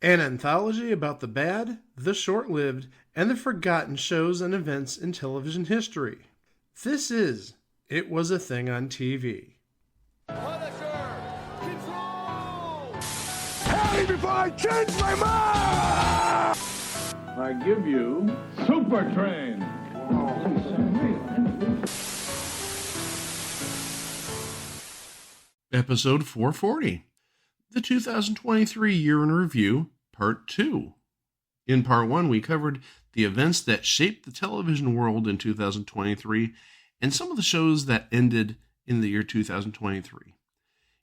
An anthology about the bad, the short lived, and the forgotten shows and events in television history. This is It Was a Thing on TV. Punisher! Control! Hey, before I change my mind! I give you Super Train. Episode 440, the 2023 Year in Review, Part 2. In Part 1, we covered the events that shaped the television world in 2023 and some of the shows that ended in the year 2023.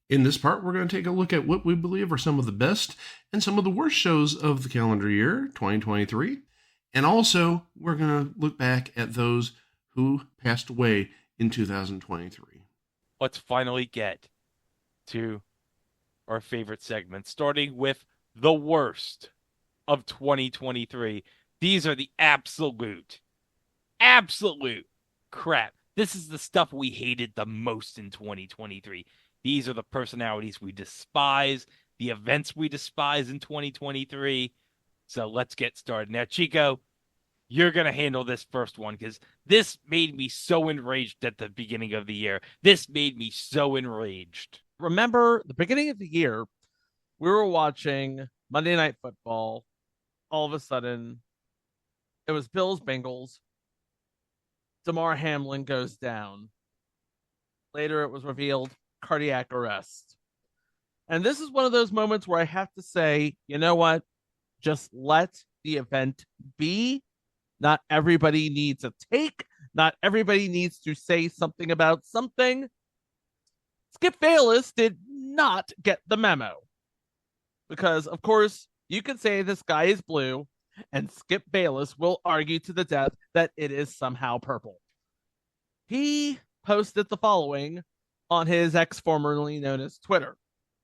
In this part, we're going to take a look at what we believe are some of the best and some of the worst shows of the calendar year 2023. And also, we're going to look back at those who passed away in 2023. Let's finally get to our favorite segment, starting with the worst of 2023. These are the absolute crap. This is the stuff we hated the most in 2023. These are the personalities we despise, the events we despise in 2023. So let's get started. Now, Chico, you're going to handle this first one because this made me so enraged at the beginning of the year. This made me so enraged. Remember the beginning of the year, we were watching Monday Night Football. All of a sudden, it was Bills Bengals. Damar Hamlin goes down. Later, it was revealed cardiac arrest. And this is one of those moments where I have to say, you know what? Just let the event be. Not everybody needs a take. Not everybody needs to say something about something. Skip Bayless did not get the memo. Because, of course, you can say the sky is blue, and Skip Bayless will argue to the death that it is somehow purple. He posted the following on his ex, formerly known as Twitter.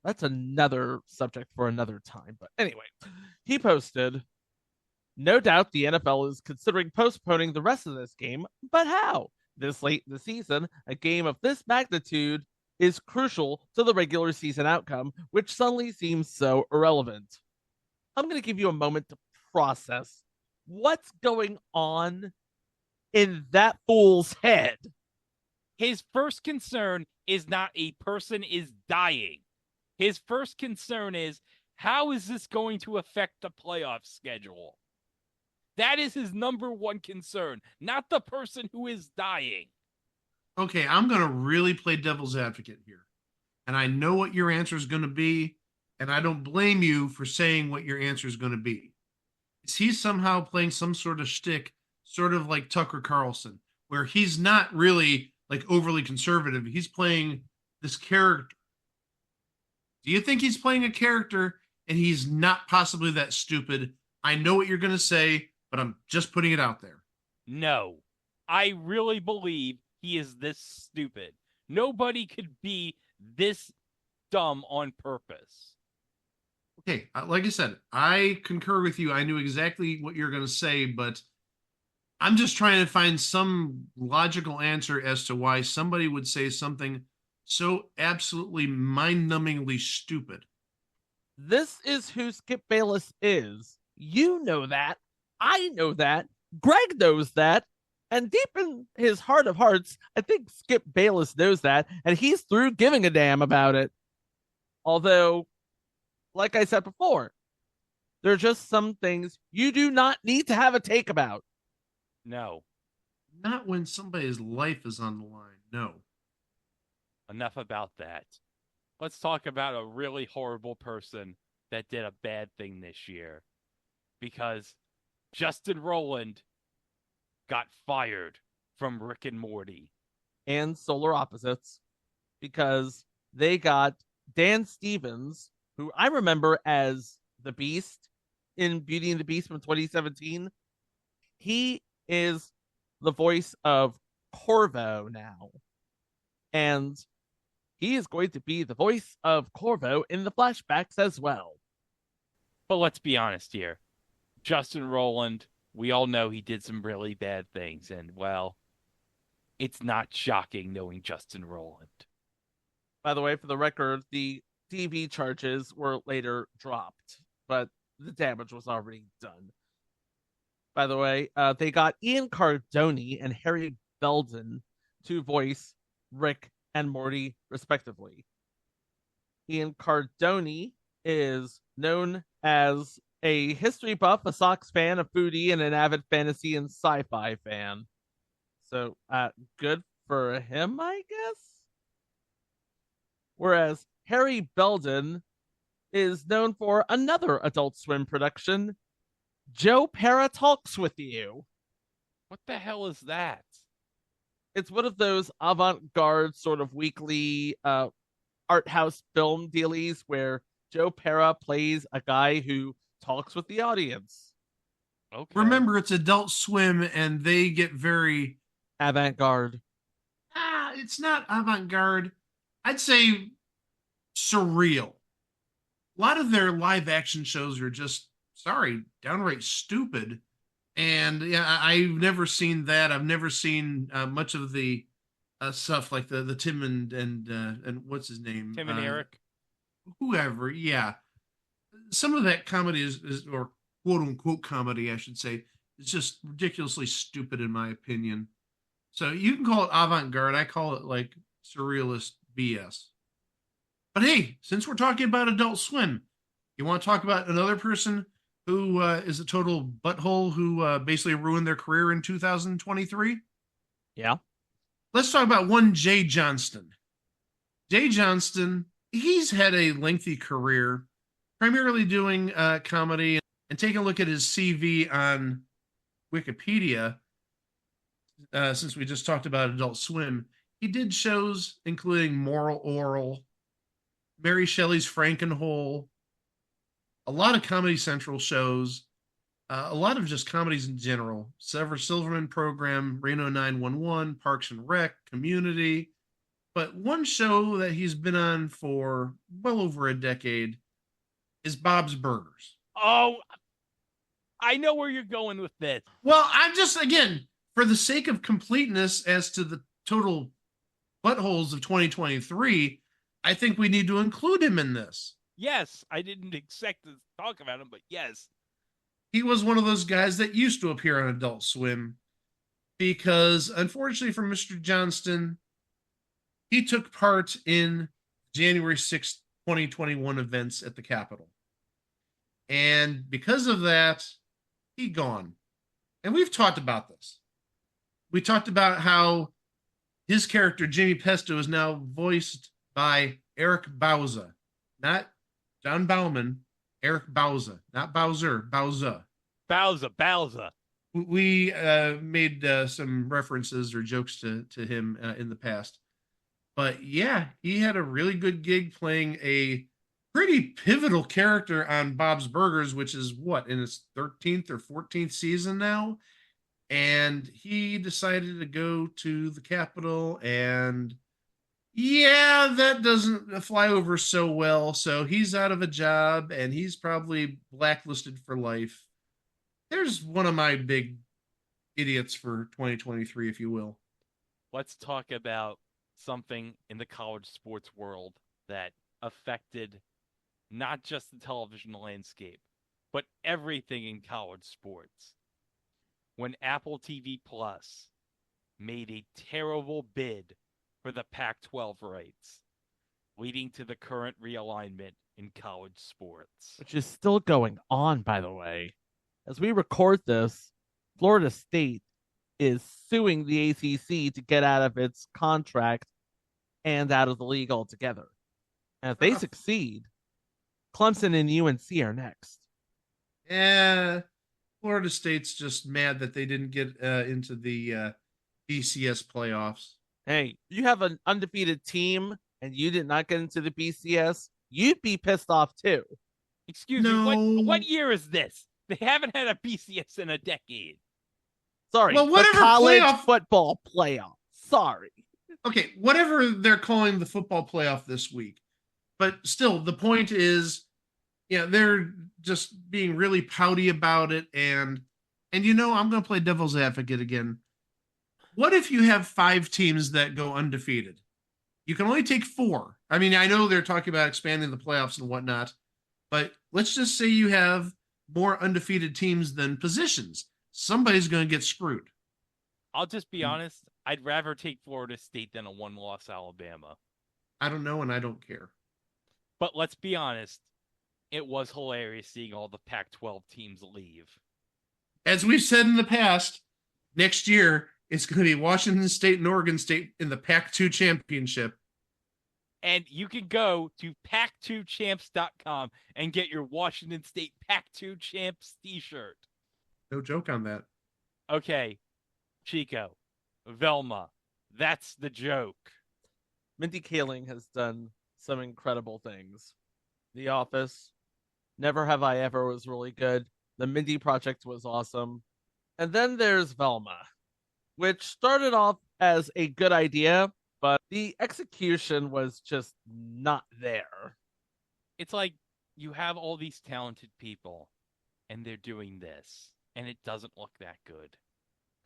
That's another subject for another time. But anyway, he posted, "No doubt the NFL is considering postponing the rest of this game, but how? This late in the season, a game of this magnitude is crucial to the regular season outcome, which suddenly seems so irrelevant." I'm going to give you a moment to process what's going on in that fool's head. His first concern is not a person is dying. His first concern is, how is this going to affect the playoff schedule? That is his number one concern, not the person who is dying. Okay, I'm going to really play devil's advocate here. And I know what your answer is going to be, and I don't blame you for saying what your answer is going to be. Is he somehow playing some sort of shtick, sort of like Tucker Carlson, where he's not really like overly conservative? He's playing this character. Do you think he's playing a character and he's not possibly that stupid? I know what you're going to say, but I'm just putting it out there. No, I really believe he is this stupid. Nobody could be this dumb on purpose. Okay, like I said, I concur with you. I knew exactly what you're going to say, but I'm just trying to find some logical answer as to why somebody would say something so absolutely mind-numbingly stupid. This is who Skip Bayless is. You know that. I know that. Greg knows that. And deep in his heart of hearts, I think Skip Bayless knows that, and he's through giving a damn about it. Although, like I said before, there are just some things you do not need to have a take about. No. Not when somebody's life is on the line. No. Enough about that. Let's talk about a really horrible person that did a bad thing this year. Because Justin Rowland got fired from Rick and Morty. And Solar Opposites, because they got Dan Stevens, who I remember as the Beast in Beauty and the Beast from 2017. He is the voice of Corvo now. And he is going to be the voice of Corvo in the flashbacks as well. But let's be honest here. Justin Rowland, we all know he did some really bad things. And, well, it's not shocking knowing Justin Rowland. By the way, for the record, the TV charges were later dropped, but the damage was already done. By the way, they got Ian Cardoni and Harry Belden to voice Rick and Morty, respectively. Ian Cardoni is known as a history buff, a Sox fan, a foodie, and an avid fantasy and sci-fi fan. So, good for him, I guess. Whereas Harry Belden is known for another Adult Swim production, Joe Para Talks with You. What the hell is that? It's one of those avant-garde sort of weekly art house film dealies where Joe Para plays a guy who talks with the audience. Okay. Remember, it's Adult Swim, and they get very Avant-garde. it's not avant-garde. I'd say surreal. A lot of their live action shows are just, sorry, downright stupid. And yeah, I've never seen that. I've never seen much of the stuff like the Tim and what's his name? Tim and Eric. Whoever, yeah. Some of that comedy is or quote unquote comedy, I should say, is just ridiculously stupid in my opinion. So you can call it avant-garde. I call it like surrealist BS. But hey, since we're talking about Adult Swim, you want to talk about another person who is a total butthole who basically ruined their career in 2023? Yeah. Let's talk about one Jay Johnston. Jay Johnston, he's had a lengthy career, primarily doing comedy. And taking a look at his CV on Wikipedia, since we just talked about Adult Swim, he did shows including Moral Oral, Mary Shelley's Frankenhole, a lot of Comedy Central shows, a lot of just comedies in general. Sever Silverman program, Reno 911, Parks and Rec, Community. But one show that he's been on for well over a decade is Bob's Burgers. Oh, I know where you're going with this. Well, I'm just, again, for the sake of completeness as to the total buttholes of 2023, I think we need to include him in this. Yes, I didn't expect to talk about him, but yes. He was one of those guys that used to appear on Adult Swim because, unfortunately for Mr. Johnston, he took part in January 6th, 2021 events at the Capitol. And because of that, he gone. And we've talked about this. We talked about how his character, Jimmy Pesto, is now voiced by Eric Bauza, not John Bauman, Eric Bauza, not Bowser, Bauza. Bowser. We made some references or jokes to him in the past. But yeah, he had a really good gig playing a pretty pivotal character on Bob's Burgers, which is what, in its 13th or 14th season now. And he decided to go to the Capitol, and yeah, that doesn't fly over so well. So he's out of a job, and he's probably blacklisted for life. There's one of my big idiots for 2023, if you will. Let's talk about something in the college sports world that affected not just the television landscape, but everything in college sports. When Apple TV Plus made a terrible bid for the Pac-12 rights, leading to the current realignment in college sports. Which is still going on, by the way. As we record this, Florida State is suing the ACC to get out of its contract and out of the league altogether. And if they succeed, Clemson and UNC are next. Yeah, Florida State's just mad that they didn't get into the BCS playoffs. Hey, you have an undefeated team and you did not get into the BCS, you'd be pissed off too. Excuse me, what year is this? They haven't had a BCS in a decade. Sorry, well, the whatever college playoff... football playoff. Sorry. Okay, whatever they're calling the football playoff this week. But still, the point is, yeah, they're just being really pouty about it. And you know, I'm going to play devil's advocate again. What if you have 5 teams that go undefeated? You can only take 4. I mean, I know they're talking about expanding the playoffs and whatnot, but let's just say you have more undefeated teams than positions. Somebody's going to get screwed. I'll just be honest. I'd rather take Florida State than a one-loss Alabama. I don't know, and I don't care. But let's be honest. It was hilarious seeing all the Pac-12 teams leave. As we've said in the past, next year it's going to be Washington State and Oregon State in the Pac-2 championship. And you can go to pac2champs.com and get your Washington State Pac-2 Champs t-shirt. No joke on that. Okay, Chico, Velma, that's the joke. Mindy Kaling has done some incredible things. The Office, Never Have I Ever was really good. The Mindy Project was awesome. And then there's Velma, which started off as a good idea, but the execution was just not there. It's like you have all these talented people and they're doing this and it doesn't look that good.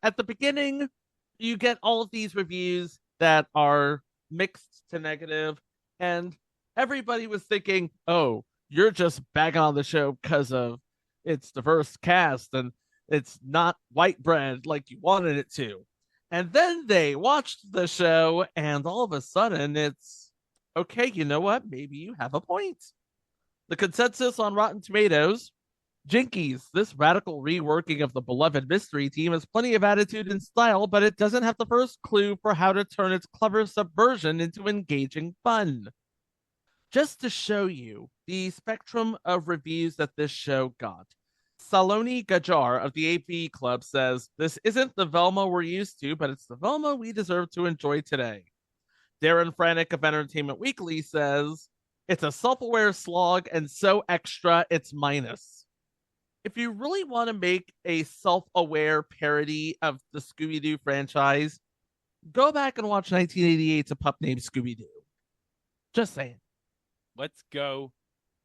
At the beginning, you get all of these reviews that are mixed to negative, and everybody was thinking, oh, you're just bagging on the show because of its diverse cast and it's not white bread like you wanted it to. And then they watched the show, and all of a sudden it's okay, you know what? Maybe you have a point. The consensus on Rotten Tomatoes: Jinkies, this radical reworking of the beloved mystery team has plenty of attitude and style, but it doesn't have the first clue for how to turn its clever subversion into engaging fun. Just to show you the spectrum of reviews that this show got, Saloni Gajar of the AP Club says, this isn't the Velma we're used to, but it's the Velma we deserve to enjoy today. Darren Franick of Entertainment Weekly says, it's a self-aware slog and so extra it's minus. If you really want to make a self-aware parody of the Scooby-Doo franchise, go back and watch 1988's A Pup Named Scooby-Doo. Just saying. Let's go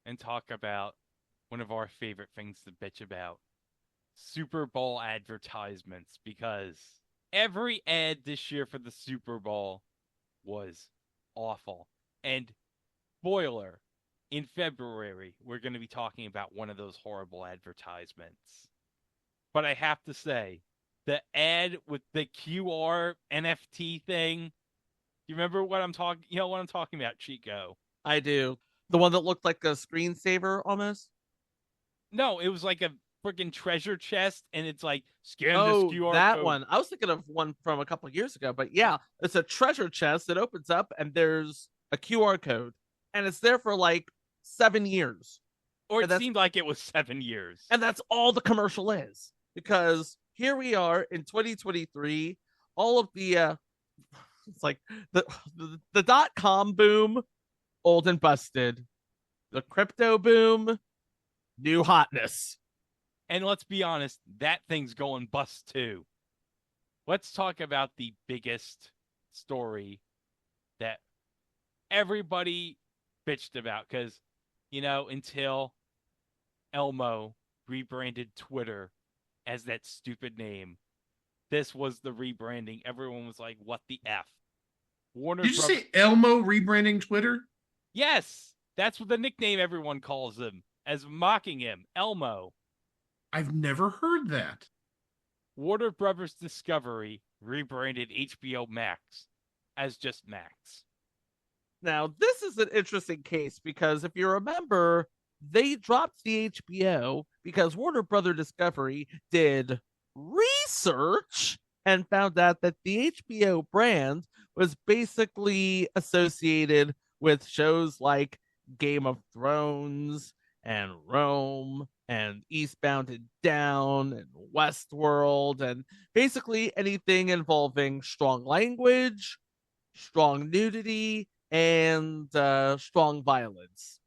and talk about one of our favorite things to bitch about: Super Bowl advertisements, because every ad this year for the Super Bowl was awful. And spoiler, in February, we're going to be talking about one of those horrible advertisements. But I have to say, the ad with the QR NFT thing, you remember what I'm talking, what I'm talking about, Chico? I do. The one that looked like a screensaver almost? No, it was like a freaking treasure chest, and it's like, scan Oh, this QR that code. one. I was thinking of one from a couple of years ago, but yeah, it's a treasure chest that opens up and there's a QR code, and it's there for like 7 years. Or And it seemed like it was 7 years. And that's all the commercial is, because here we are in 2023, all of the it's like the .com boom, old and busted. The crypto boom, new hotness. And let's be honest, that thing's going bust too. Let's talk about the biggest story that everybody bitched about, because, until Elmo rebranded Twitter as that stupid name, this was the rebranding. Everyone was like, what the F? Warner Did you say Elmo rebranding Twitter? Yes, that's what the nickname everyone calls him, as mocking him, Elmo. I've never heard that. Warner Brothers Discovery rebranded HBO Max as just Max. Now, this is an interesting case because if you remember, they dropped the HBO because Warner Brother Discovery did research and found out that the HBO brand was basically associated with shows like Game of Thrones and Rome and Eastbound and Down and Westworld, and basically anything involving strong language, strong nudity, and strong violence.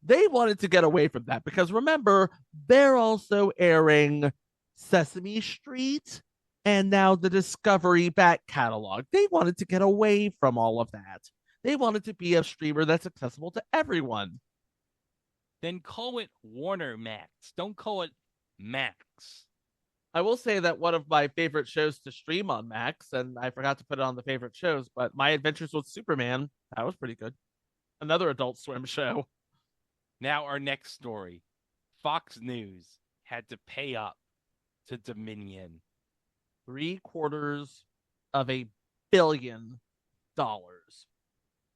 They wanted to get away from that because remember, they're also airing Sesame Street and now the Discovery back catalog. They wanted to get away from all of that. They wanted to be a streamer that's accessible to everyone. Then call it Warner Max. Don't call it Max. I will say that one of my favorite shows to stream on Max, and I forgot to put it on the favorite shows, but My Adventures with Superman, that was pretty good. Another Adult Swim show. Now our next story. Fox News had to pay up to Dominion? $750 million.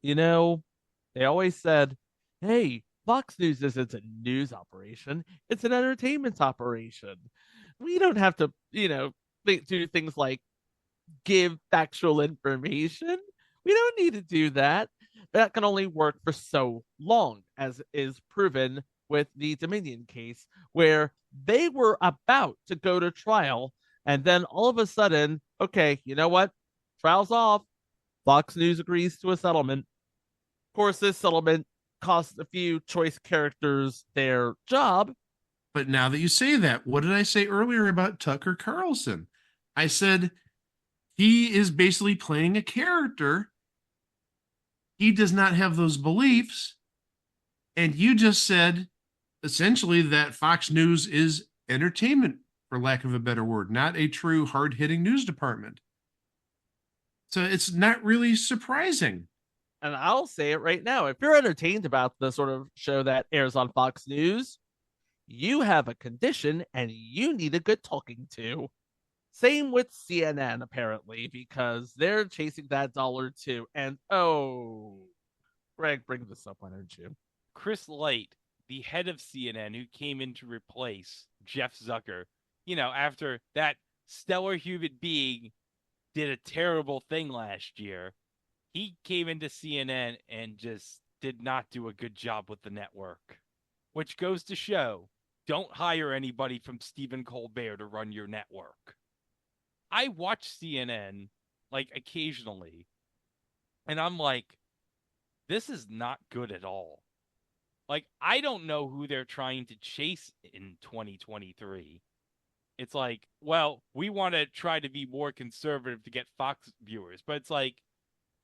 You know, they always said, hey, Fox News isn't a news operation, it's an entertainment operation. We don't have to, do things like give factual information. We don't need to do that. That can only work for so long, as is proven with the Dominion case, where they were about to go to trial, and then all of a sudden, okay, you know what? Trial's off. Fox News agrees to a settlement. Of course, this settlement cost a few choice characters their job. But now that you say that, what did I say earlier about Tucker Carlson? I said he is basically playing a character. He does not have those beliefs. And you just said essentially that Fox News is entertainment, for lack of a better word, not a true hard hitting news department. So it's not really surprising. And I'll say it right now. If you're entertained about the sort of show that airs on Fox News, you have a condition and you need a good talking to. Same with CNN, apparently, because they're chasing that dollar too. And Greg, bring this up, why don't you? Chris Light, the head of CNN, who came in to replace Jeff Zucker, after that stellar human being did a terrible thing last year, he came into CNN and just did not do a good job with the network. Which goes to show, don't hire anybody from Stephen Colbert to run your network. I watch CNN, occasionally, and I'm like, this is not good at all. I don't know who they're trying to chase in 2023. It's like, well, we want to try to be more conservative to get Fox viewers. But it's like,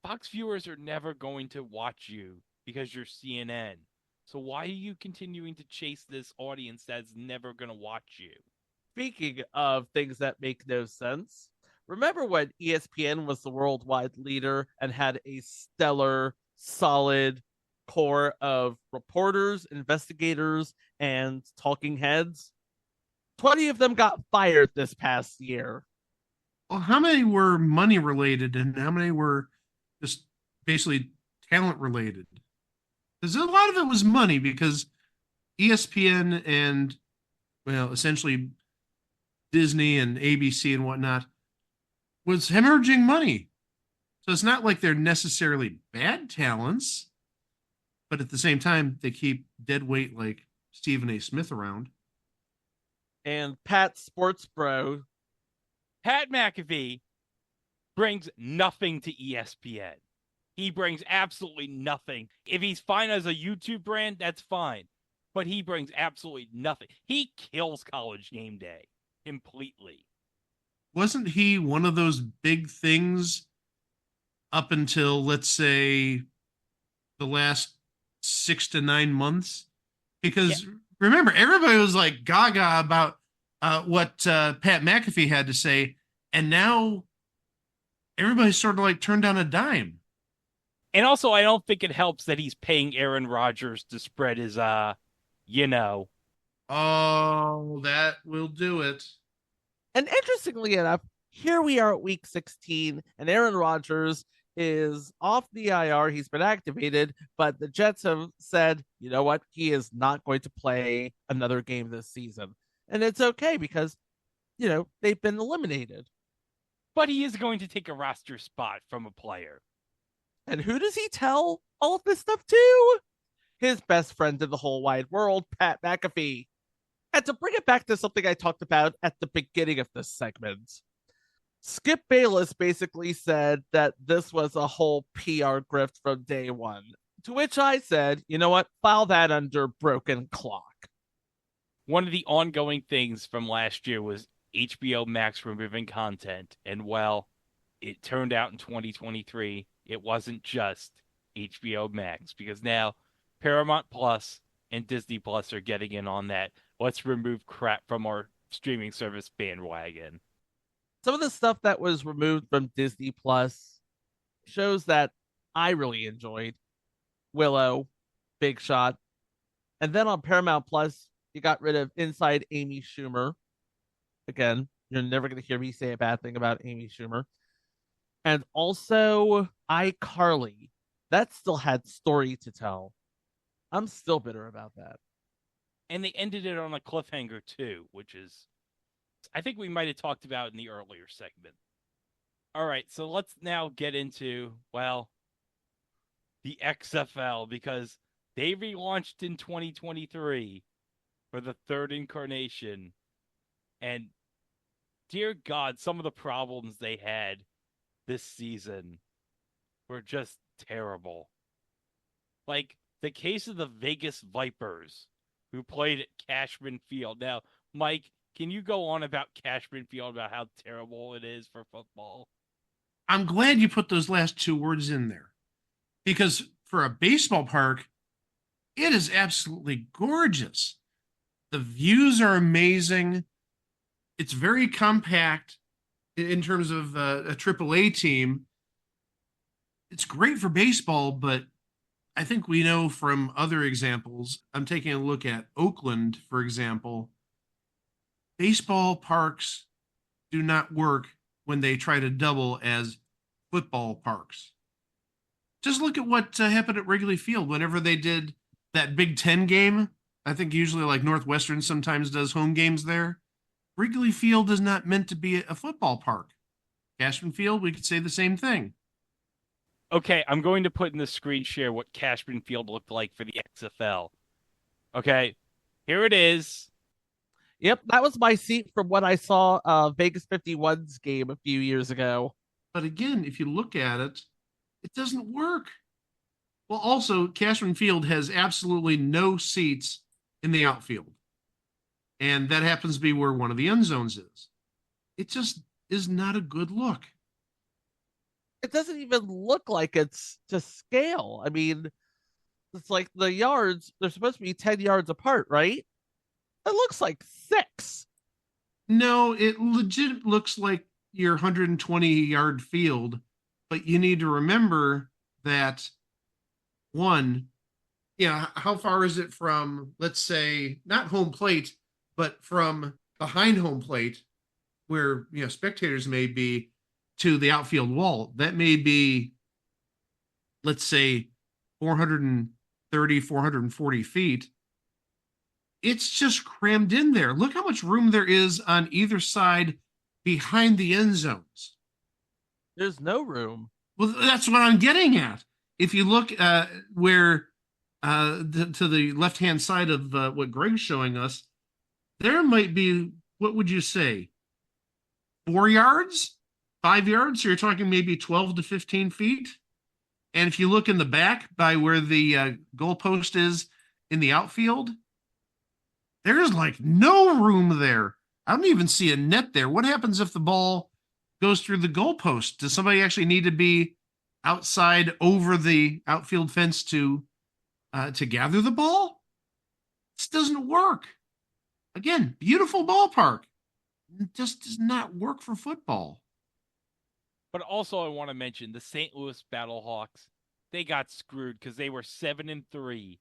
Fox viewers are never going to watch you because you're CNN. So why are you continuing to chase this audience that's never going to watch you? Speaking of things that make no sense, remember when ESPN was the worldwide leader and had a stellar, solid core of reporters, investigators, and talking heads? 20 of them got fired this past year. Well, how many were money related and how many were just basically talent related? Because a lot of it was money, because ESPN and, well, essentially Disney and ABC and whatnot was hemorrhaging money. So it's not like they're necessarily bad talents, but at the same time, they keep dead weight like Stephen A. Smith around. And Pat Sports Bro. Pat McAfee brings nothing to ESPN. He brings absolutely nothing. If he's fine as a YouTube brand, that's fine. But he brings absolutely nothing. He kills College Game Day completely. Wasn't he one of those big things up until, let's say, the last 6 to 9 months? Because remember, everybody was like gaga about what Pat McAfee had to say, and now everybody's sort of turned on a dime. And also, I don't think it helps that he's paying Aaron Rodgers to spread his, Oh, that will do it. And interestingly enough, here we are at week 16, and Aaron Rodgers is off the IR. He's been activated, but the Jets have said, you know what? He is not going to play another game this season. And it's okay because, they've been eliminated. But he is going to take a roster spot from a player. And who does he tell all of this stuff to? His best friend in the whole wide world, Pat McAfee. And to bring it back to something I talked about at the beginning of this segment, Skip Bayless basically said that this was a whole PR grift from day one. To which I said, you know what? File that under broken clock. One of the ongoing things from last year was HBO Max removing content. And well, it turned out in 2023, it wasn't just HBO Max, because now Paramount Plus and Disney Plus are getting in on that. Let's remove crap from our streaming service bandwagon. Some of the stuff that was removed from Disney Plus shows that I really enjoyed: Willow, Big Shot. And then on Paramount Plus, You got rid of Inside Amy Schumer. Again, you're never going to hear me say a bad thing about Amy Schumer. And also iCarly. That still had story to tell. I'm still bitter about that. And they ended it on a cliffhanger too, which is I think we might have talked about in the earlier segment. All right, so let's now get into, well, the XFL, because they relaunched in 2023 for the third incarnation. And dear God, some of the problems they had this season were just terrible. Like the case of the Vegas Vipers, who played at Cashman Field. Now, Mike, can you go on about Cashman Field, about how terrible it is for football? I'm glad you put those last two words in there because for a baseball park, it is absolutely gorgeous. The views are amazing. It's very compact in terms of a AAA team. It's great for baseball, but I think we know from other examples. I'm taking a look at Oakland, for example. Baseball parks do not work when they try to double as football parks. Just look at what happened at Wrigley Field whenever they did that Big Ten game. I think usually like Northwestern sometimes does home games there. Wrigley Field is not meant to be a football park. Cashman Field, we could say the same thing. Okay, I'm going to put in the screen share what Cashman Field looked like for the XFL. Okay, here it is. Yep, that was my seat from when I saw Vegas 51's game a few years ago. But again, if you look at it, it doesn't work. Well, also, Cashman Field has absolutely no seats in the outfield. And that happens to be where one of the end zones is. It just is not a good look. It doesn't even look like it's to scale. I mean, it's like the yards, they're supposed to be 10 yards apart, right? It looks like 6. No, it legit looks like your 120-yard field, but you need to remember that one, how far is it from, let's say, not home plate, but from behind home plate where, spectators may be to the outfield wall? That may be, let's say, 430, 440 feet. It's just crammed in there. Look how much room there is on either side behind the end zones. There's no room. Well, that's what I'm getting at. If you look where to the left-hand side of what Greg's showing us, there might be, what would you say, 4 yards, 5 yards? So you're talking maybe 12 to 15 feet. And if you look in the back by where the goalpost is in the outfield, there's like no room there. I don't even see a net there. What happens if the ball goes through the goalpost? Does somebody actually need to be outside over the outfield fence to gather the ball? This doesn't work. Again, beautiful ballpark. It just does not work for football. But also, I want to mention the St. Louis Battlehawks. They got screwed because they were 7-3,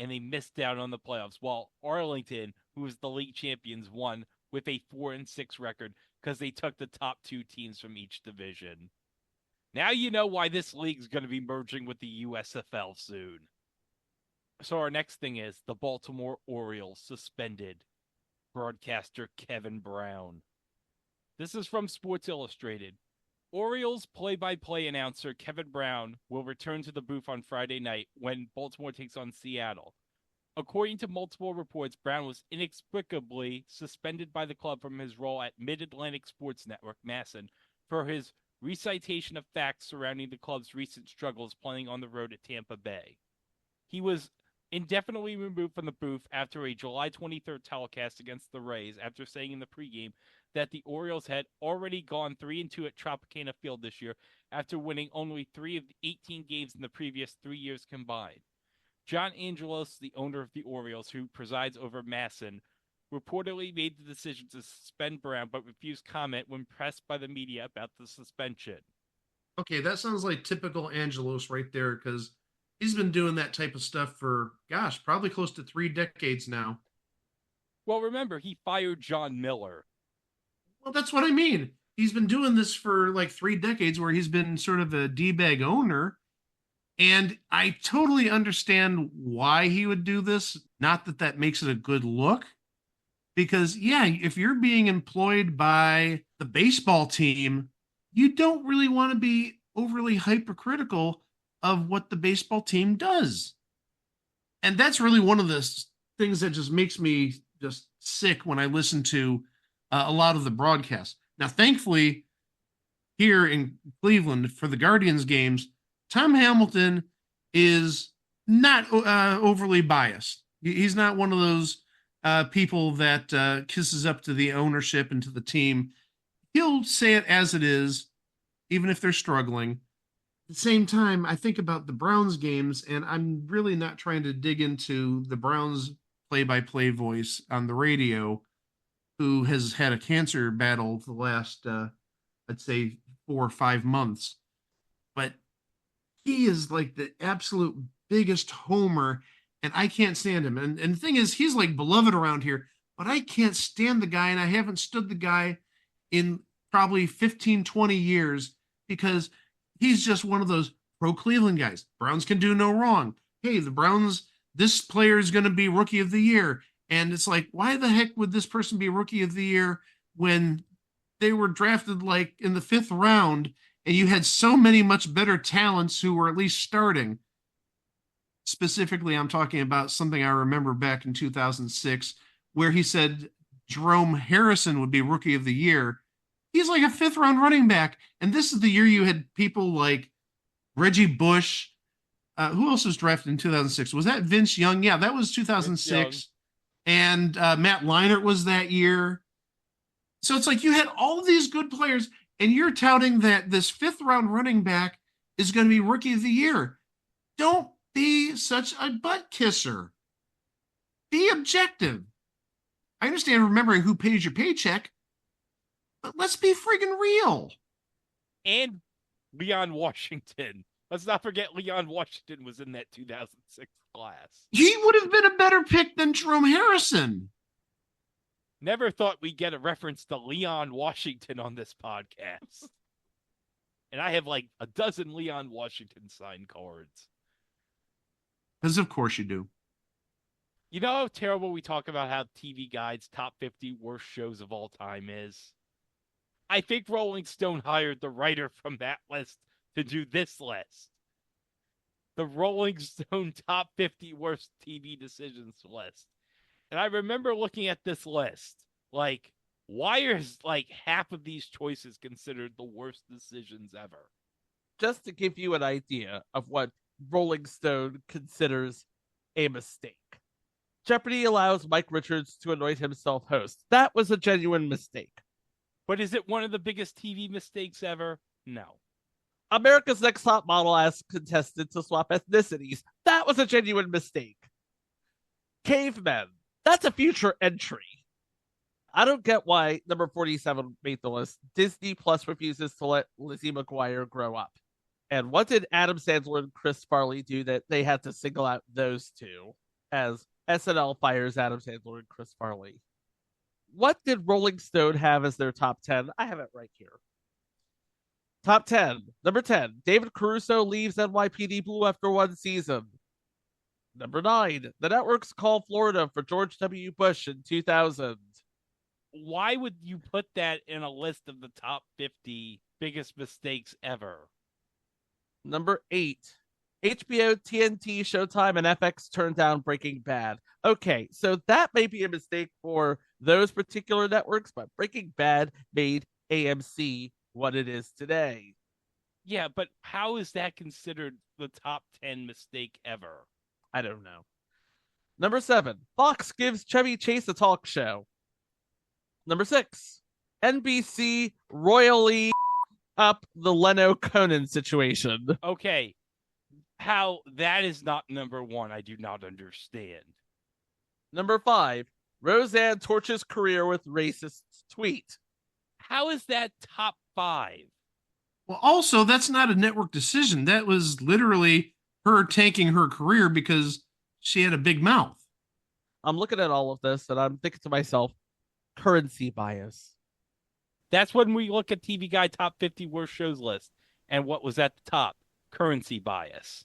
and they missed out on the playoffs. While Arlington, who was the league champions, won with a 4-6 record because they took the top 2 teams from each division. Now you know why this league's going to be merging with the USFL soon. So our next thing is the Baltimore Orioles suspended broadcaster Kevin Brown. This is from Sports Illustrated. Orioles play-by-play announcer Kevin Brown will return to the booth on Friday night when Baltimore takes on Seattle. According to multiple reports, Brown was inexplicably suspended by the club from his role at Mid-Atlantic Sports Network, MASN, for his recitation of facts surrounding the club's recent struggles playing on the road at Tampa Bay. He was indefinitely removed from the booth after a July 23rd telecast against the Rays after saying in the pregame that the Orioles had already gone 3-2 at Tropicana Field this year after winning only 3 of the 18 games in the previous 3 years combined. John Angelos, the owner of the Orioles, who presides over MASN, reportedly made the decision to suspend Brown but refused comment when pressed by the media about the suspension. Okay, that sounds like typical Angelos right there because he's been doing that type of stuff for, gosh, probably close to 3 decades now. Well, remember, he fired John Miller. Well, that's what I mean. He's been doing this for like 3 decades where he's been sort of a D-bag owner. And I totally understand why he would do this. Not that that makes it a good look. Because, yeah, if you're being employed by the baseball team, you don't really want to be overly hypercritical of what the baseball team does. And that's really one of the things that just makes me just sick when I listen to a lot of the broadcasts. Now, thankfully, here in Cleveland for the Guardians games, Tom Hamilton is not overly biased. He's not one of those people that kisses up to the ownership and to the team. He'll say it as it is, even if they're struggling. At the same time, I think about the Browns games, and I'm really not trying to dig into the Browns play-by-play voice on the radio, who has had a cancer battle the last, I'd say, 4 or 5 months. But he is like the absolute biggest homer, and I can't stand him. And the thing is, he's like beloved around here, but I can't stand the guy, and I haven't stood the guy in probably 15, 20 years because he's just one of those pro Cleveland guys. Browns can do no wrong. Hey, the Browns, this player is going to be rookie of the year. And it's like, why the heck would this person be rookie of the year when they were drafted like in the 5th round and you had so many much better talents who were at least starting? Specifically, I'm talking about something I remember back in 2006 where he said Jerome Harrison would be rookie of the year. He's like a 5th-round running back. And this is the year you had people like Reggie Bush. Who else was drafted in 2006? Was that Vince Young? Yeah, that was 2006. And Matt Leinart was that year. So it's like you had all these good players, and you're touting that this 5th-round running back is going to be rookie of the year. Don't be such a butt kisser. Be objective. I understand remembering who pays your paycheck, but let's be friggin' real. And Leon Washington. Let's not forget Leon Washington was in that 2006 class. He would have been a better pick than Jerome Harrison. Never thought we'd get a reference to Leon Washington on this podcast. And I have like a dozen Leon Washington signed cards. Because of course you do. You know how terrible we talk about how TV Guide's top 50 worst shows of all time is? I think Rolling Stone hired the writer from that list to do this list. The Rolling Stone top 50 worst TV decisions list. And I remember looking at this list, like, why is like half of these choices considered the worst decisions ever? Just to give you an idea of what Rolling Stone considers a mistake. Jeopardy allows Mike Richards to anoint himself host. That was a genuine mistake. But is it one of the biggest TV mistakes ever? No. America's Next Top Model asked contestant to swap ethnicities. That was a genuine mistake. Cavemen. That's a future entry. I don't get why number 47 made the list. Disney Plus refuses to let Lizzie McGuire grow up. And what did Adam Sandler and Chris Farley do that they had to single out those two as SNL fires Adam Sandler and Chris Farley? What did Rolling Stone have as their top 10? I have it right here. Top 10. Number 10, David Caruso leaves NYPD Blue after one season. Number 9, the networks call Florida for George W. Bush in 2000. Why would you put that in a list of the top 50 biggest mistakes ever? Number 8, HBO, TNT, Showtime, and FX turned down Breaking Bad. Okay, so that may be a mistake for those particular networks, but Breaking Bad made AMC what it is today. Yeah, but how is that considered the top 10 mistake ever? I don't know. Number 7, Fox gives Chevy Chase a talk show. Number 6, NBC royally up the Leno Conan situation. Okay, how that is not number 1, I do not understand. Number 5, Roseanne torches career with racist tweet. How is that top 5? Well, also, that's not a network decision. That was literally her tanking her career because she had a big mouth. I'm looking at all of this and I'm thinking to myself, currency bias. That's when we look at TV Guide Top 50 Worst Shows list. And what was at the top? Currency bias.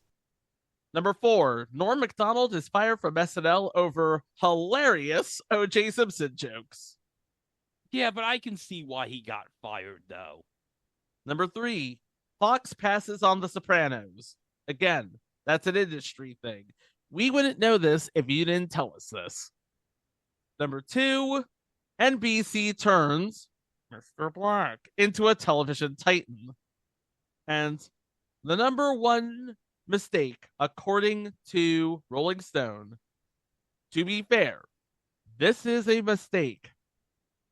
Number 4, Norm Macdonald is fired from SNL over hilarious O.J. Simpson jokes. Yeah, but I can see why he got fired, though. Number 3, Fox passes on The Sopranos. Again, that's an industry thing. We wouldn't know this if you didn't tell us this. Number 2, NBC turns Mr. Black into a television titan. And the number 1 mistake, according to Rolling Stone, to be fair, this is a mistake.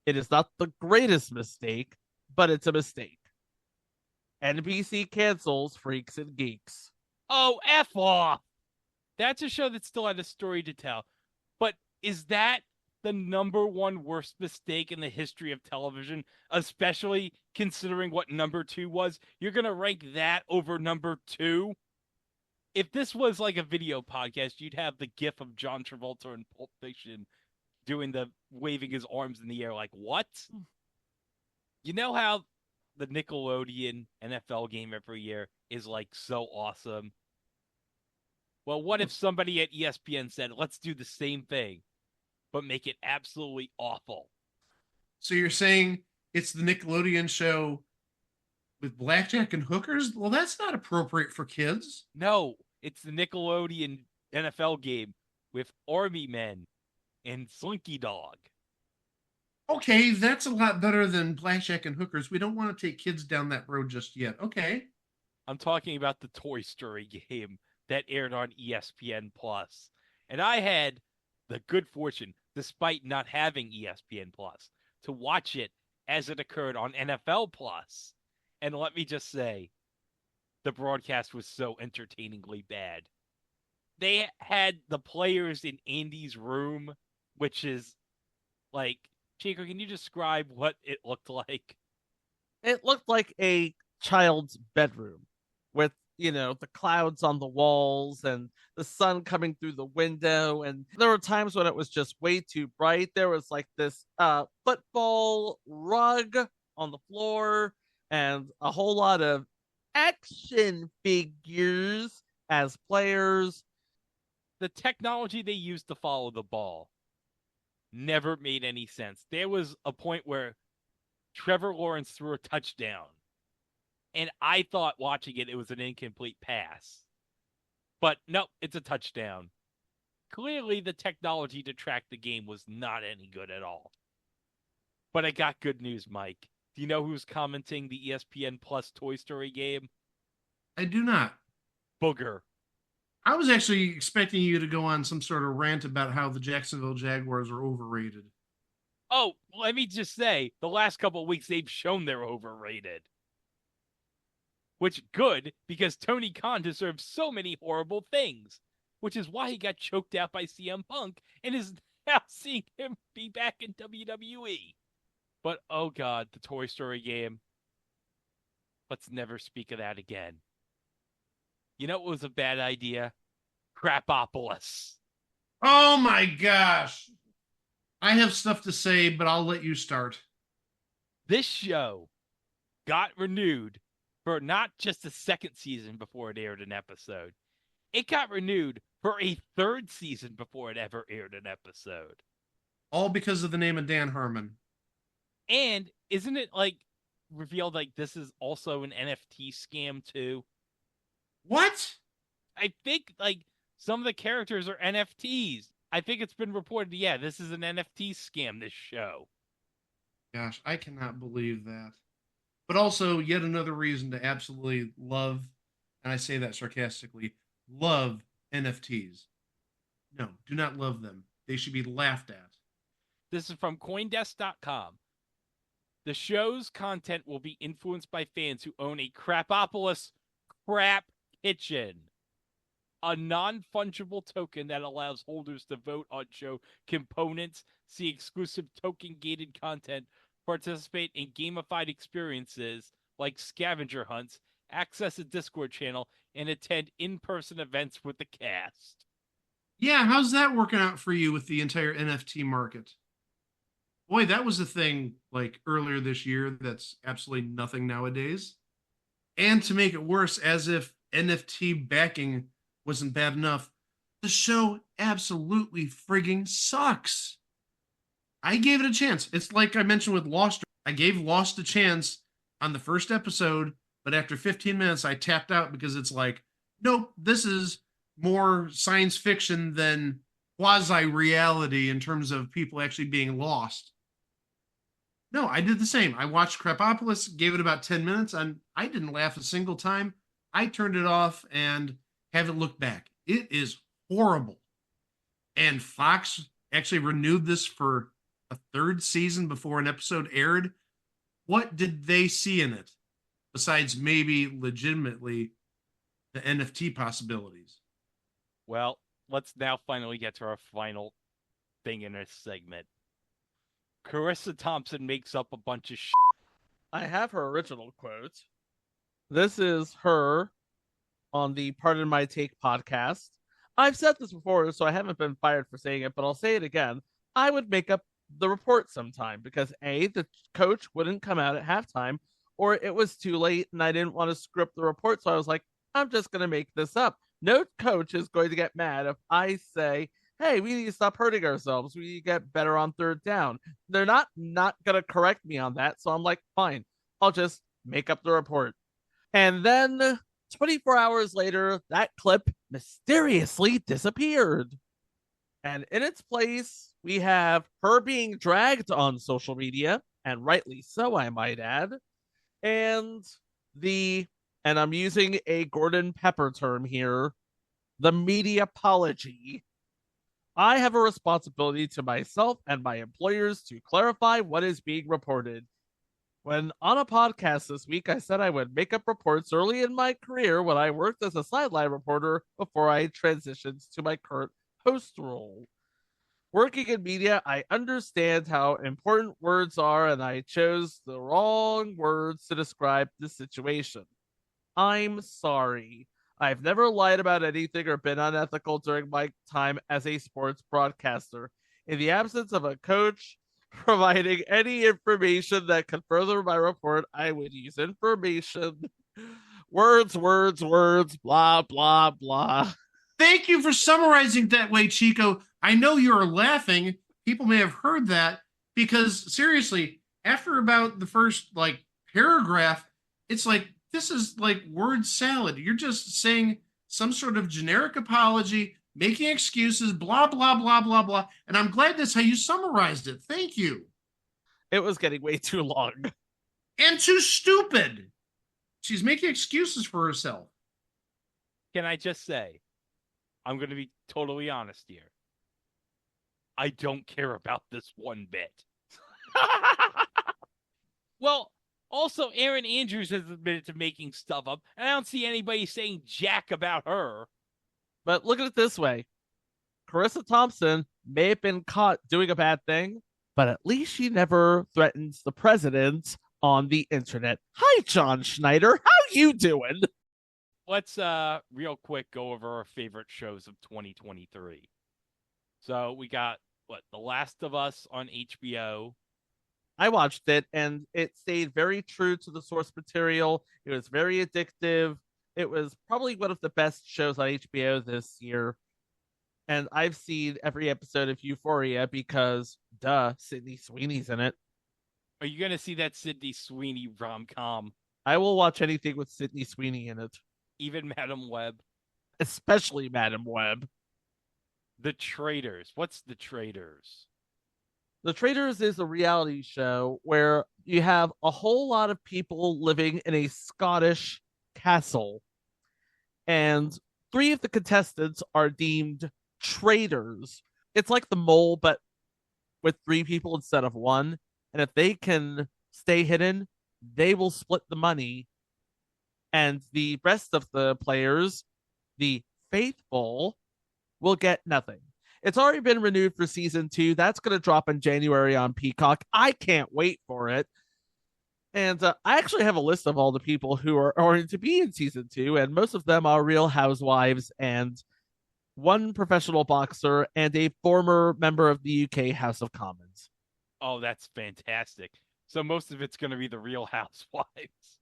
It is not the greatest mistake, but it's a mistake. NBC cancels Freaks and Geeks. Oh, F off! That's a show that still had a story to tell. But is that the number 1 worst mistake in the history of television, especially considering what number 2 was? You're going to rank that over number 2? If this was like a video podcast, you'd have the gif of John Travolta in Pulp Fiction doing the waving his arms in the air like, what? You know how the Nickelodeon NFL game every year is like so awesome? Well, what if somebody at ESPN said, let's do the same thing, but make it absolutely awful? So you're saying it's the Nickelodeon show with blackjack and hookers? Well, that's not appropriate for kids. No, it's the Nickelodeon NFL game with Army Men and Slinky Dog. Okay, that's a lot better than blackjack and hookers. We don't want to take kids down that road just yet. Okay. I'm talking about the Toy Story game that aired on ESPN Plus. And I had the good fortune, despite not having ESPN Plus, to watch it as it occurred on NFL Plus. And let me just say, the broadcast was so entertainingly bad. They had the players in Andy's room, which is like, Chico, can you describe what it looked like? It looked like a child's bedroom with, the clouds on the walls and the sun coming through the window. And there were times when it was just way too bright. There was like this football rug on the floor and a whole lot of action figures as players. The technology they used to follow the ball never made any sense. There was a point where Trevor Lawrence threw a touchdown, and I thought watching it was an incomplete pass. But no, it's a touchdown. Clearly, the technology to track the game was not any good at all. But I got good news, Mike. Do you know who's commenting the ESPN Plus Toy Story game? I do not. Booger. I was actually expecting you to go on some sort of rant about how the Jacksonville Jaguars are overrated. Oh, let me just say, the last couple of weeks they've shown they're overrated. Which good, because Tony Khan deserves so many horrible things. Which is why he got choked out by CM Punk and is now seeing him be back in WWE. But oh god, the Toy Story game. Let's never speak of that again. You know what was a bad idea? Crapopolis. Oh my gosh. I have stuff to say, but I'll let you start. This show got renewed for not just a second season before it aired an episode. It got renewed for a third season before it ever aired an episode. All because of the name of Dan Harmon. And isn't it like revealed like this is also an NFT scam too? What? I think like some of the characters are NFTs. I think it's been reported, yeah, this is an NFT scam, this show. Gosh, I cannot believe that. But also, yet another reason to absolutely love, and I say that sarcastically, love NFTs. No, do not love them. They should be laughed at. This is from Coindesk.com. The show's content will be influenced by fans who own a Crapopolis crap kitchen, a non-fungible token that allows holders to vote on show components, see exclusive token-gated content, participate in gamified experiences like scavenger hunts, access a Discord channel, and attend in-person events with the cast. Yeah, how's that working out for you with the entire NFT market? Boy, that was a thing like earlier this year that's absolutely nothing nowadays. And to make it worse, as if NFT backing wasn't bad enough, the show absolutely frigging sucks. I gave it a chance. It's like I mentioned with Lost. I gave Lost a chance on the first episode, but after 15 minutes, I tapped out because it's like, nope, this is more science fiction than quasi reality in terms of people actually being lost. No, I did the same. I watched Crepopolis, gave it about 10 minutes, and I didn't laugh a single time. I turned it off and haven't looked back. It is horrible. And Fox actually renewed this for a third season before an episode aired. What did they see in it besides maybe legitimately the NFT possibilities? Well, let's now finally get to our final thing in this segment. Carissa Thompson makes up a bunch of shit. I have her original quote. This is her on the Pardon My Take podcast. I've said this before, so I haven't been fired for saying it, but I'll say it again. I would make up the report sometime because A, the coach wouldn't come out at halftime, or it was too late and I didn't want to script the report. So I was like, I'm just going to make this up. No coach is going to get mad if I say, hey, we need to stop hurting ourselves. We need to get better on third down. They're not going to correct me on that. So I'm like, fine, I'll just make up the report. And then 24 hours later, that clip mysteriously disappeared. And in its place, we have her being dragged on social media, and rightly so, I might add. And and I'm using a Gordon Pepper term here, the media apology. I have a responsibility to myself and my employers to clarify what is being reported. When on a podcast this week, I said I would make up reports early in my career when I worked as a sideline reporter before I transitioned to my current host role. Working in media, I understand how important words are, and I chose the wrong words to describe the situation. I'm sorry. I've never lied about anything or been unethical during my time as a sports broadcaster. In the absence of a coach providing any information that could further my report, I would use information. Words, blah, blah, blah. Thank you for summarizing that way, Chico. I know you're laughing. People may have heard that because seriously, after about the first like paragraph, it's like this is like word salad. You're just saying some sort of generic apology, making excuses, blah blah blah blah blah. And I'm glad that's how you summarized it. Thank you. It was getting way too long. And too stupid. She's making excuses for herself. Can I just say, I'm going to be totally honest here. I don't care about this one bit. Well, also, Aaron Andrews has admitted to making stuff up, and I don't see anybody saying jack about her. But look at it this way. Carissa Thompson may have been caught doing a bad thing, but at least she never threatens the president on the internet. Hi, John Schneider. How you doing? Let's real quick go over our favorite shows of 2023. So we got The Last of Us on HBO. I watched it and it stayed very true to the source material. It was very addictive. It was probably one of the best shows on HBO this year. And I've seen every episode of Euphoria because, Sydney Sweeney's in it. Are you going to see that Sydney Sweeney rom-com? I will watch anything with Sydney Sweeney in it. Even Madam Web? Especially Madam Web. The Traitors. What's The Traitors? The Traitors is a reality show where you have a whole lot of people living in a Scottish castle. And 3 of the contestants are deemed traitors. It's like The Mole, but with 3 people instead of 1. And if they can stay hidden, they will split the money. And the rest of the players, the faithful, will get nothing. It's already been renewed for season 2. That's going to drop in January on Peacock. I can't wait for it. And I actually have a list of all the people who are going to be in season 2, and most of them are Real Housewives and one professional boxer, and a former member of the UK House of Commons. Oh, that's fantastic. So most of it's going to be the Real Housewives.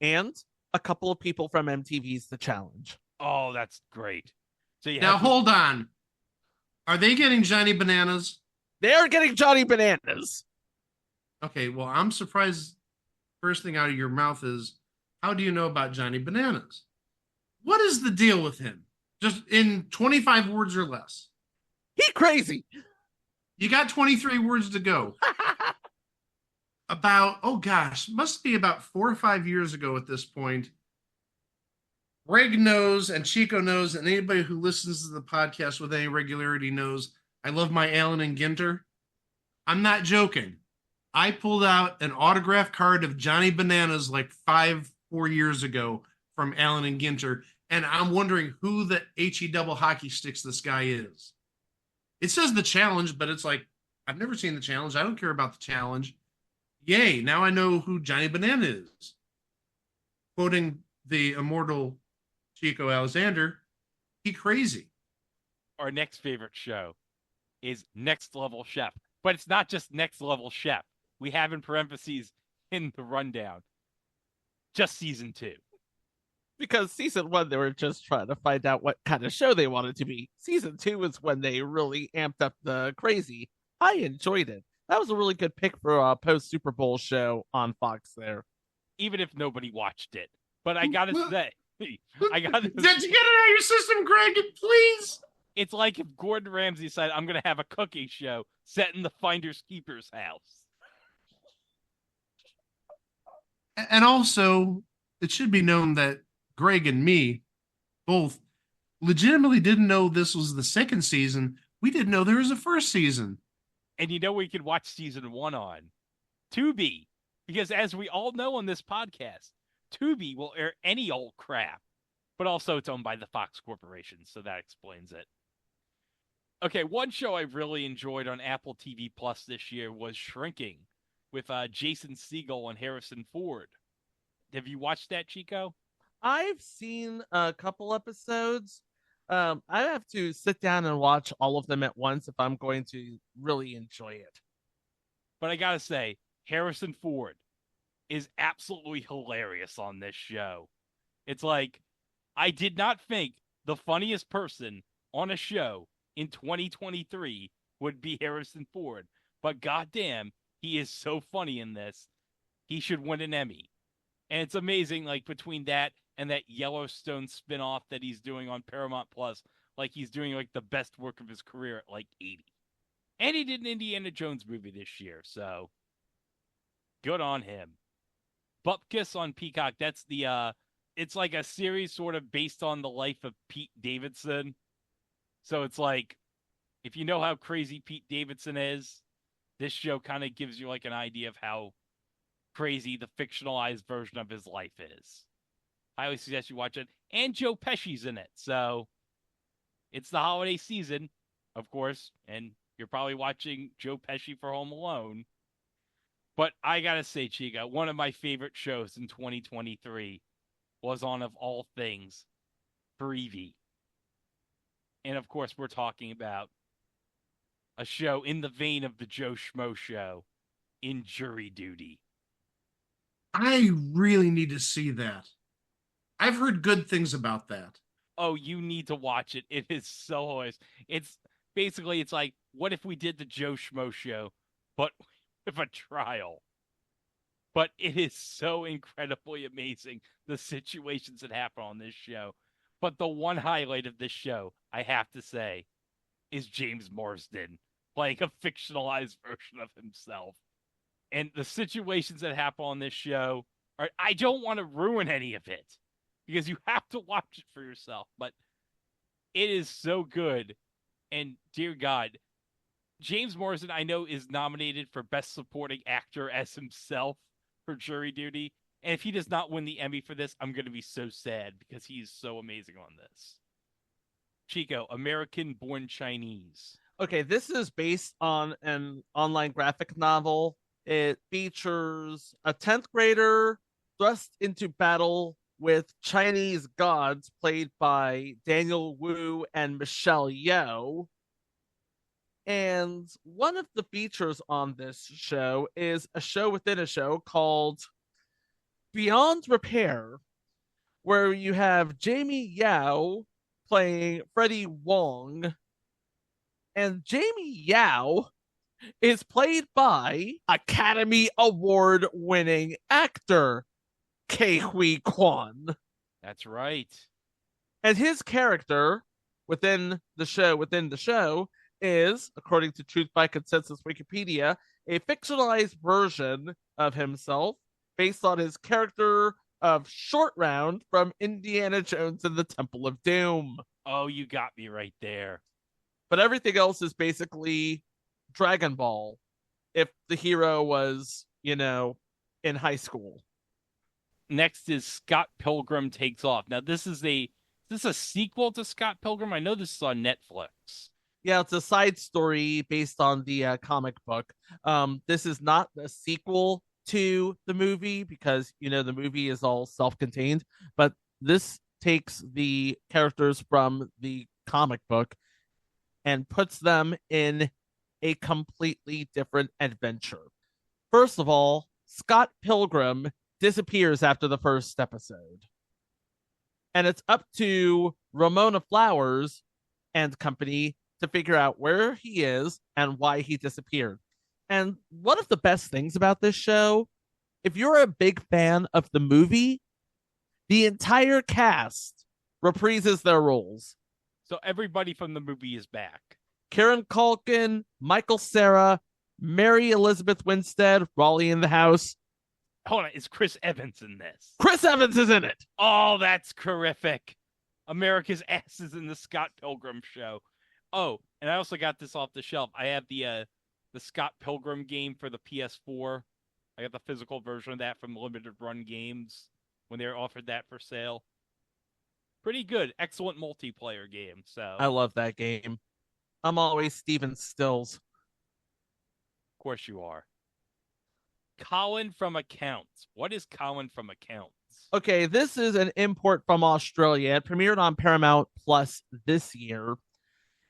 And a couple of people from MTV's The Challenge. Oh, that's great. So you Now, have to- hold on. Are they getting Johnny Bananas? They're getting Johnny Bananas. Okay, well, I'm surprised. First thing out of your mouth is, how do you know about Johnny Bananas? What is the deal with him? Just in 25 words or less. He crazy. You got 23 words to go. About, oh gosh, must be about 4 or 5 years ago at this point. Greg knows and Chico knows, and anybody who listens to the podcast with any regularity knows I love my Allen and Ginter. I'm not joking. I pulled out an autograph card of Johnny Bananas like 4 years ago from Allen and Ginter, and I'm wondering who the HE double hockey sticks this guy is. It says The Challenge, but it's like, I've never seen The Challenge. I don't care about The Challenge. Yay, now I know who Johnny Banana is. Quoting the immortal Chico Alexander, he crazy. Our next favorite show is Next Level Chef. But it's not just Next Level Chef. We have in parentheses in the rundown just season 2. Because season 1, they were just trying to find out what kind of show they wanted to be. Season 2 is when they really amped up the crazy. I enjoyed it. That was a really good pick for a post Super Bowl show on Fox there. Even if nobody watched it. But I gotta say, I gotta Get it out of your system, Greg, please. It's like if Gordon Ramsay said, I'm gonna have a cooking show set in the Finders Keepers house. And also, it should be known that Greg and me both legitimately didn't know this was the second season. We didn't know there was a first season. And you know we could watch season 1 on Tubi. Because as we all know on this podcast, Tubi will air any old crap. But also it's owned by the Fox Corporation, so that explains it. Okay, one show I really enjoyed on Apple TV Plus this year was Shrinking with Jason Segel and Harrison Ford. Have you watched that, Chico? I've seen a couple episodes. I have to sit down and watch all of them at once if I'm going to really enjoy it. But I gotta say, Harrison Ford is absolutely hilarious on this show. It's like, I did not think the funniest person on a show in 2023 would be Harrison Ford. But goddamn, he is so funny in this. He should win an Emmy. And it's amazing, like, between that and that Yellowstone spinoff that he's doing on Paramount Plus, like he's doing like the best work of his career at like 80. And he did an Indiana Jones movie this year, so good on him. Bupkis on Peacock, that's the it's like a series sort of based on the life of Pete Davidson. So it's like, if you know how crazy Pete Davidson is, this show kind of gives you like an idea of how crazy the fictionalized version of his life is. I always suggest you watch it. And Joe Pesci's in it. So it's the holiday season, of course, and you're probably watching Joe Pesci for Home Alone. But I gotta say, Chica, one of my favorite shows in 2023 was on, of all things, Freevee. And of course, we're talking about a show in the vein of the Joe Schmo show, In Jury Duty. I really need to see that. I've heard good things about that. Oh, you need to watch it. It is so hilarious. It's basically, it's like, what if we did the Joe Schmo show, but with a trial? But it is so incredibly amazing, the situations that happen on this show. But the one highlight of this show, I have to say, is James Marsden playing a fictionalized version of himself. And the situations that happen on this show are, I don't want to ruin any of it because you have to watch it for yourself, but it is so good. And dear God, James Marsden, I know, is nominated for Best Supporting Actor as himself for Jury Duty. And if he does not win the Emmy for this, I'm going to be so sad because he's so amazing on this. Chico, American Born Chinese. Okay, this is based on an online graphic novel. It features a 10th grader thrust into battle with Chinese gods played by Daniel Wu and Michelle Yeoh. And one of the features on this show is a show within a show called Beyond Repair, where you have Jamie Yao playing Freddie Wong. And Jamie Yao is played by Academy Award winning actor Ke Huy Quan. That's right. And his character within the show is, according to Truth by Consensus Wikipedia, a fictionalized version of himself based on his character of Short Round from Indiana Jones and the Temple of Doom. Oh, you got me right there. But everything else is basically Dragon Ball if the hero was, in high school. Next is Scott Pilgrim Takes Off. Now, this is a sequel to Scott Pilgrim? I know this is on Netflix. Yeah, it's a side story based on the comic book. This is not a sequel to the movie because, the movie is all self-contained, but this takes the characters from the comic book and puts them in a completely different adventure. First of all, Scott Pilgrim disappears after the first episode. And it's up to Ramona Flowers and company to figure out where he is and why he disappeared. And one of the best things about this show, if you're a big fan of the movie, the entire cast reprises their roles. So everybody from the movie is back. Kieran Culkin, Michael Cera, Mary Elizabeth Winstead, Raleigh in the house. Hold on, is Chris Evans in this? Chris Evans is in it. Oh, that's terrific. America's ass is in the Scott Pilgrim show. Oh, and I also got this off the shelf. I have the Scott Pilgrim game for the PS4. I got the physical version of that from Limited Run Games when they were offered that for sale. Pretty good. Excellent multiplayer game. So I love that game. I'm always Steven Stills. Of course you are. Colin from Accounts. What is Colin from Accounts? Okay, this is an import from Australia. It premiered on Paramount Plus this year.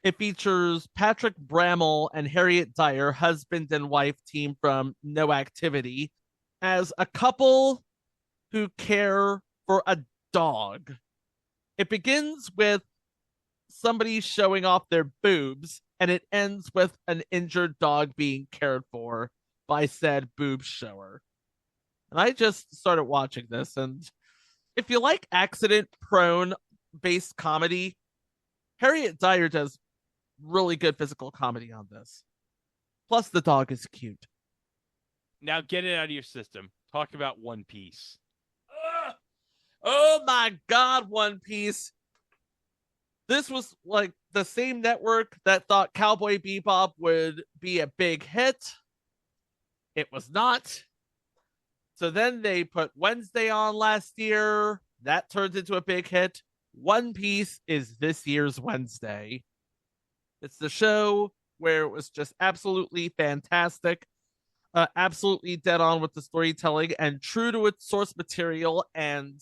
It features Patrick Bramall and Harriet Dyer, husband and wife team from No Activity, as a couple who care for a dog. It begins with somebody showing off their boobs, and it ends with an injured dog being cared for by said boob shower. And I just started watching this, and if you like accident-prone based comedy, Harriet Dyer does really good physical comedy on this. Plus, the dog is cute. Now get it out of your system. Talk about One Piece. Oh my God, One Piece. This was like the same network that thought Cowboy Bebop would be a big hit. It was not. So then they put Wednesday on last year. That turns into a big hit. One Piece is this year's Wednesday. It's the show where it was just absolutely fantastic, absolutely dead on with the storytelling and true to its source material, and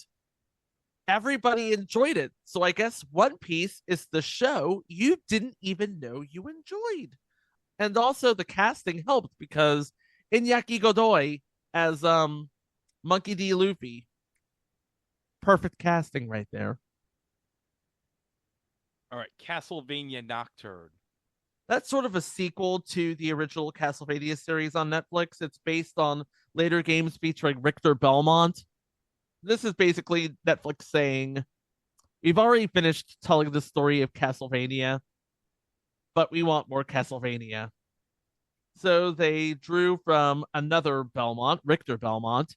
everybody enjoyed it. So I guess One Piece is the show you didn't even know you enjoyed. And also the casting helped because Iñaki Godoy as Monkey D. Luffy. Perfect casting right there. All right, Castlevania Nocturne. That's sort of a sequel to the original Castlevania series on Netflix. It's based on later games featuring Richter Belmont. This is basically Netflix saying, we've already finished telling the story of Castlevania, but we want more Castlevania. So they drew from another Belmont, Richter Belmont,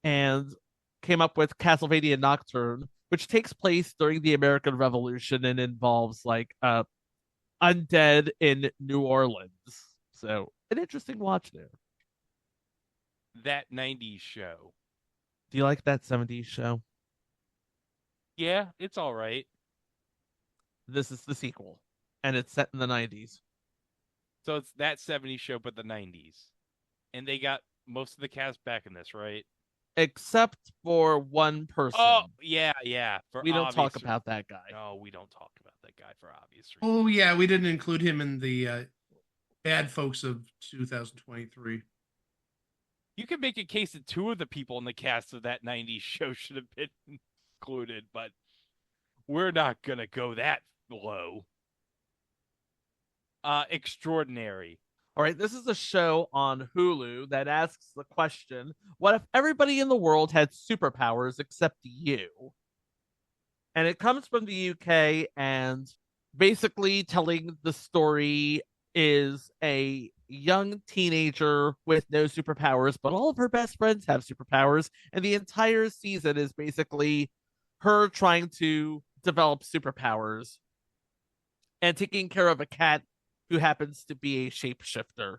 and came up with Castlevania Nocturne, which takes place during the American Revolution and involves like undead in New Orleans. So an interesting watch there. That 90s show. Do you like that 70s show? Yeah, it's all right. This is the sequel, and it's set in the 90s. So it's that 70s show, but the 90s. And they got most of the cast back in this, right? except for one person. Oh, yeah. For we don't talk obvious about that guy. No, we don't talk about that guy for obvious reasons. Oh, yeah, we didn't include him in the bad folks of 2023. You can make a case that two of the people in the cast of that 90s show should have been included, but we're not going to go that low. Extraordinary. All right, this is a show on Hulu that asks the question, what if everybody in the world had superpowers except you? And it comes from the UK, and basically telling the story is a young teenager with no superpowers, but all of her best friends have superpowers, and the entire season is basically her trying to develop superpowers and taking care of a cat who happens to be a shapeshifter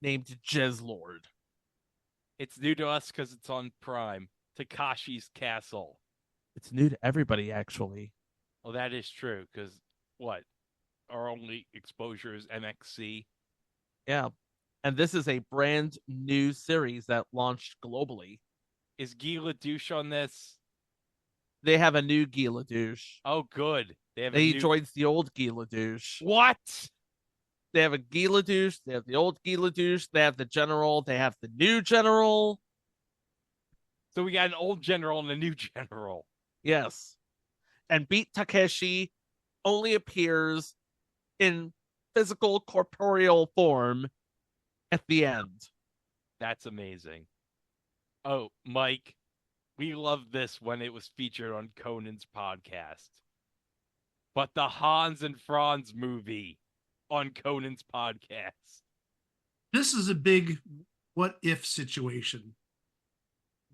named Jezlord. It's new to us because it's on Prime. Takashi's Castle. It's new to everybody, actually. Well, that is true, because what? Our only exposure is MXC. Yeah. And this is a brand new series that launched globally. Is Guy Ledouche on this? They have a new Guy Ledouche. Oh, good. He joins the old Guy Ledouche. What? They have a Guy Ledouche. They have the old Guy Ledouche. They have the general. They have the new general. So we got an old general and a new general. Yes. And Beat Takeshi only appears in physical corporeal form at the end. That's amazing. Oh, Mike, we loved this when it was featured on Conan's podcast. But the Hans and Franz movie on Conan's podcast. This is a big what if situation.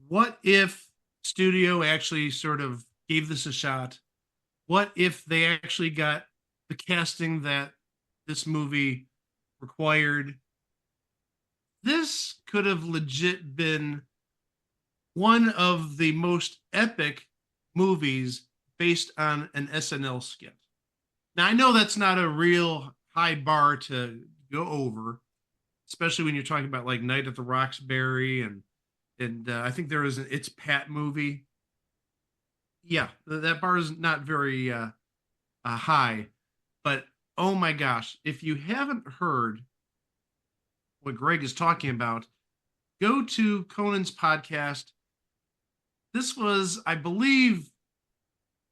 What if studio actually sort of gave this a shot? What if they actually got the casting that this movie required? This could have legit been one of the most epic movies based on an SNL skit. Now, I know that's not a real high bar to go over, especially when you're talking about like Night at the Roxbury and I think there was an It's Pat movie. Yeah, that bar is not very high, but oh my gosh, if you haven't heard what Greg is talking about, go to Conan's podcast. This was, I believe,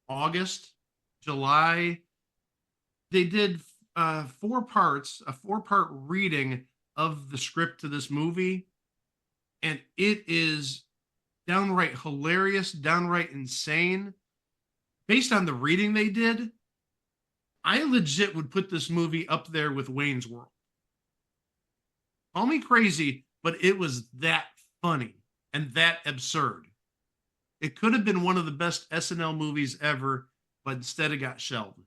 August, July. They did 4 parts, a 4-part reading of the script to this movie. And it is downright hilarious, downright insane. Based on the reading they did, I legit would put this movie up there with Wayne's World. Call me crazy, but it was that funny and that absurd. It could have been one of the best SNL movies ever, but instead it got shelved.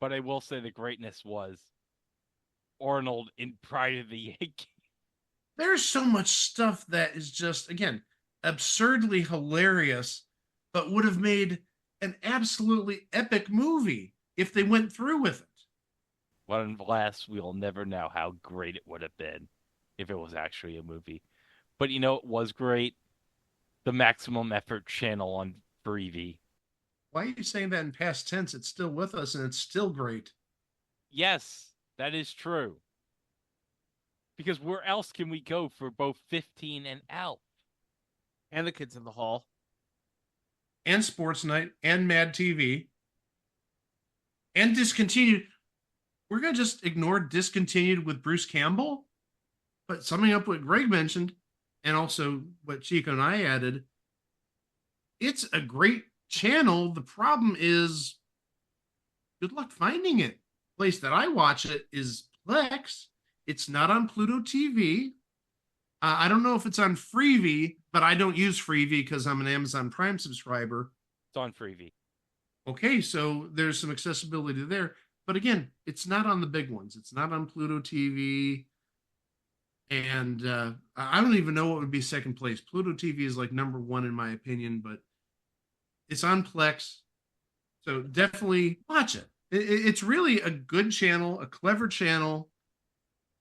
But I will say the greatness was Arnold in Pride of the Yankees. There's so much stuff that is just, again, absurdly hilarious, but would have made an absolutely epic movie if they went through with it. But alas, we'll never know how great it would have been if it was actually a movie. But you know, it was great. The Maximum Effort channel on Freevee. Why are you saying that in past tense? It's still with us and it's still great. Yes, that is true. Because where else can we go for both 15 and Alf? And the Kids in the Hall. And Sports Night and Mad TV. And Discontinued. We're going to just ignore Discontinued with Bruce Campbell? But summing up what Greg mentioned, and also what Chico and I added, it's a great channel. The problem is, good luck finding it. The place that I watch it is Plex. It's not on Pluto TV. I don't know if it's on Freevee, but I don't use Freevee because I'm an Amazon Prime subscriber. It's on Freevee. Okay, so there's some accessibility there. But again, it's not on the big ones. It's not on Pluto TV. And I don't even know what would be second place. Pluto TV is like number 1 in my opinion, but it's on Plex. So definitely watch it. It's really a good channel, a clever channel.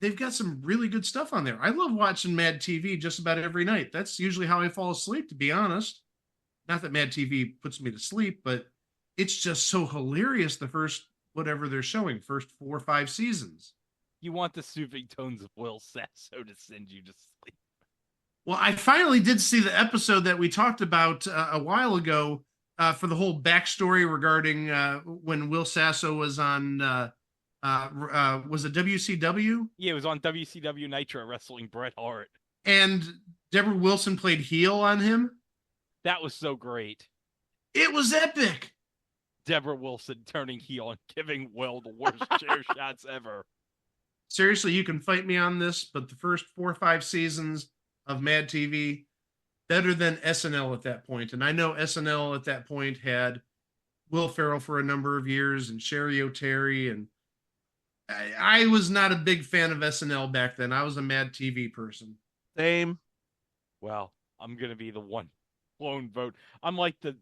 they've got some really good stuff on there. I love watching Mad TV just about every night. That's usually how I fall asleep, to be honest. Not that Mad TV puts me to sleep, but it's just so hilarious. The first, whatever they're showing, first 4 or 5 seasons. You want the soothing tones of Will Sasso to send you to sleep. Well, I finally did see the episode that we talked about a while ago for the whole backstory regarding when Will Sasso was on, was it WCW? Yeah, it was on WCW Nitro wrestling Bret Hart. And Deborah Wilson played heel on him. That was so great. It was epic. Deborah Wilson turning heel and giving Will the worst chair shots ever. Seriously, you can fight me on this, but the first 4 or 5 seasons of Mad TV, better than SNL at that point. And I know SNL at that point had Will Ferrell for a number of years and Sherry O'Terry. And I was not a big fan of SNL back then. I was a Mad TV person. Same. Well, I'm going to be the one lone vote. I'm like the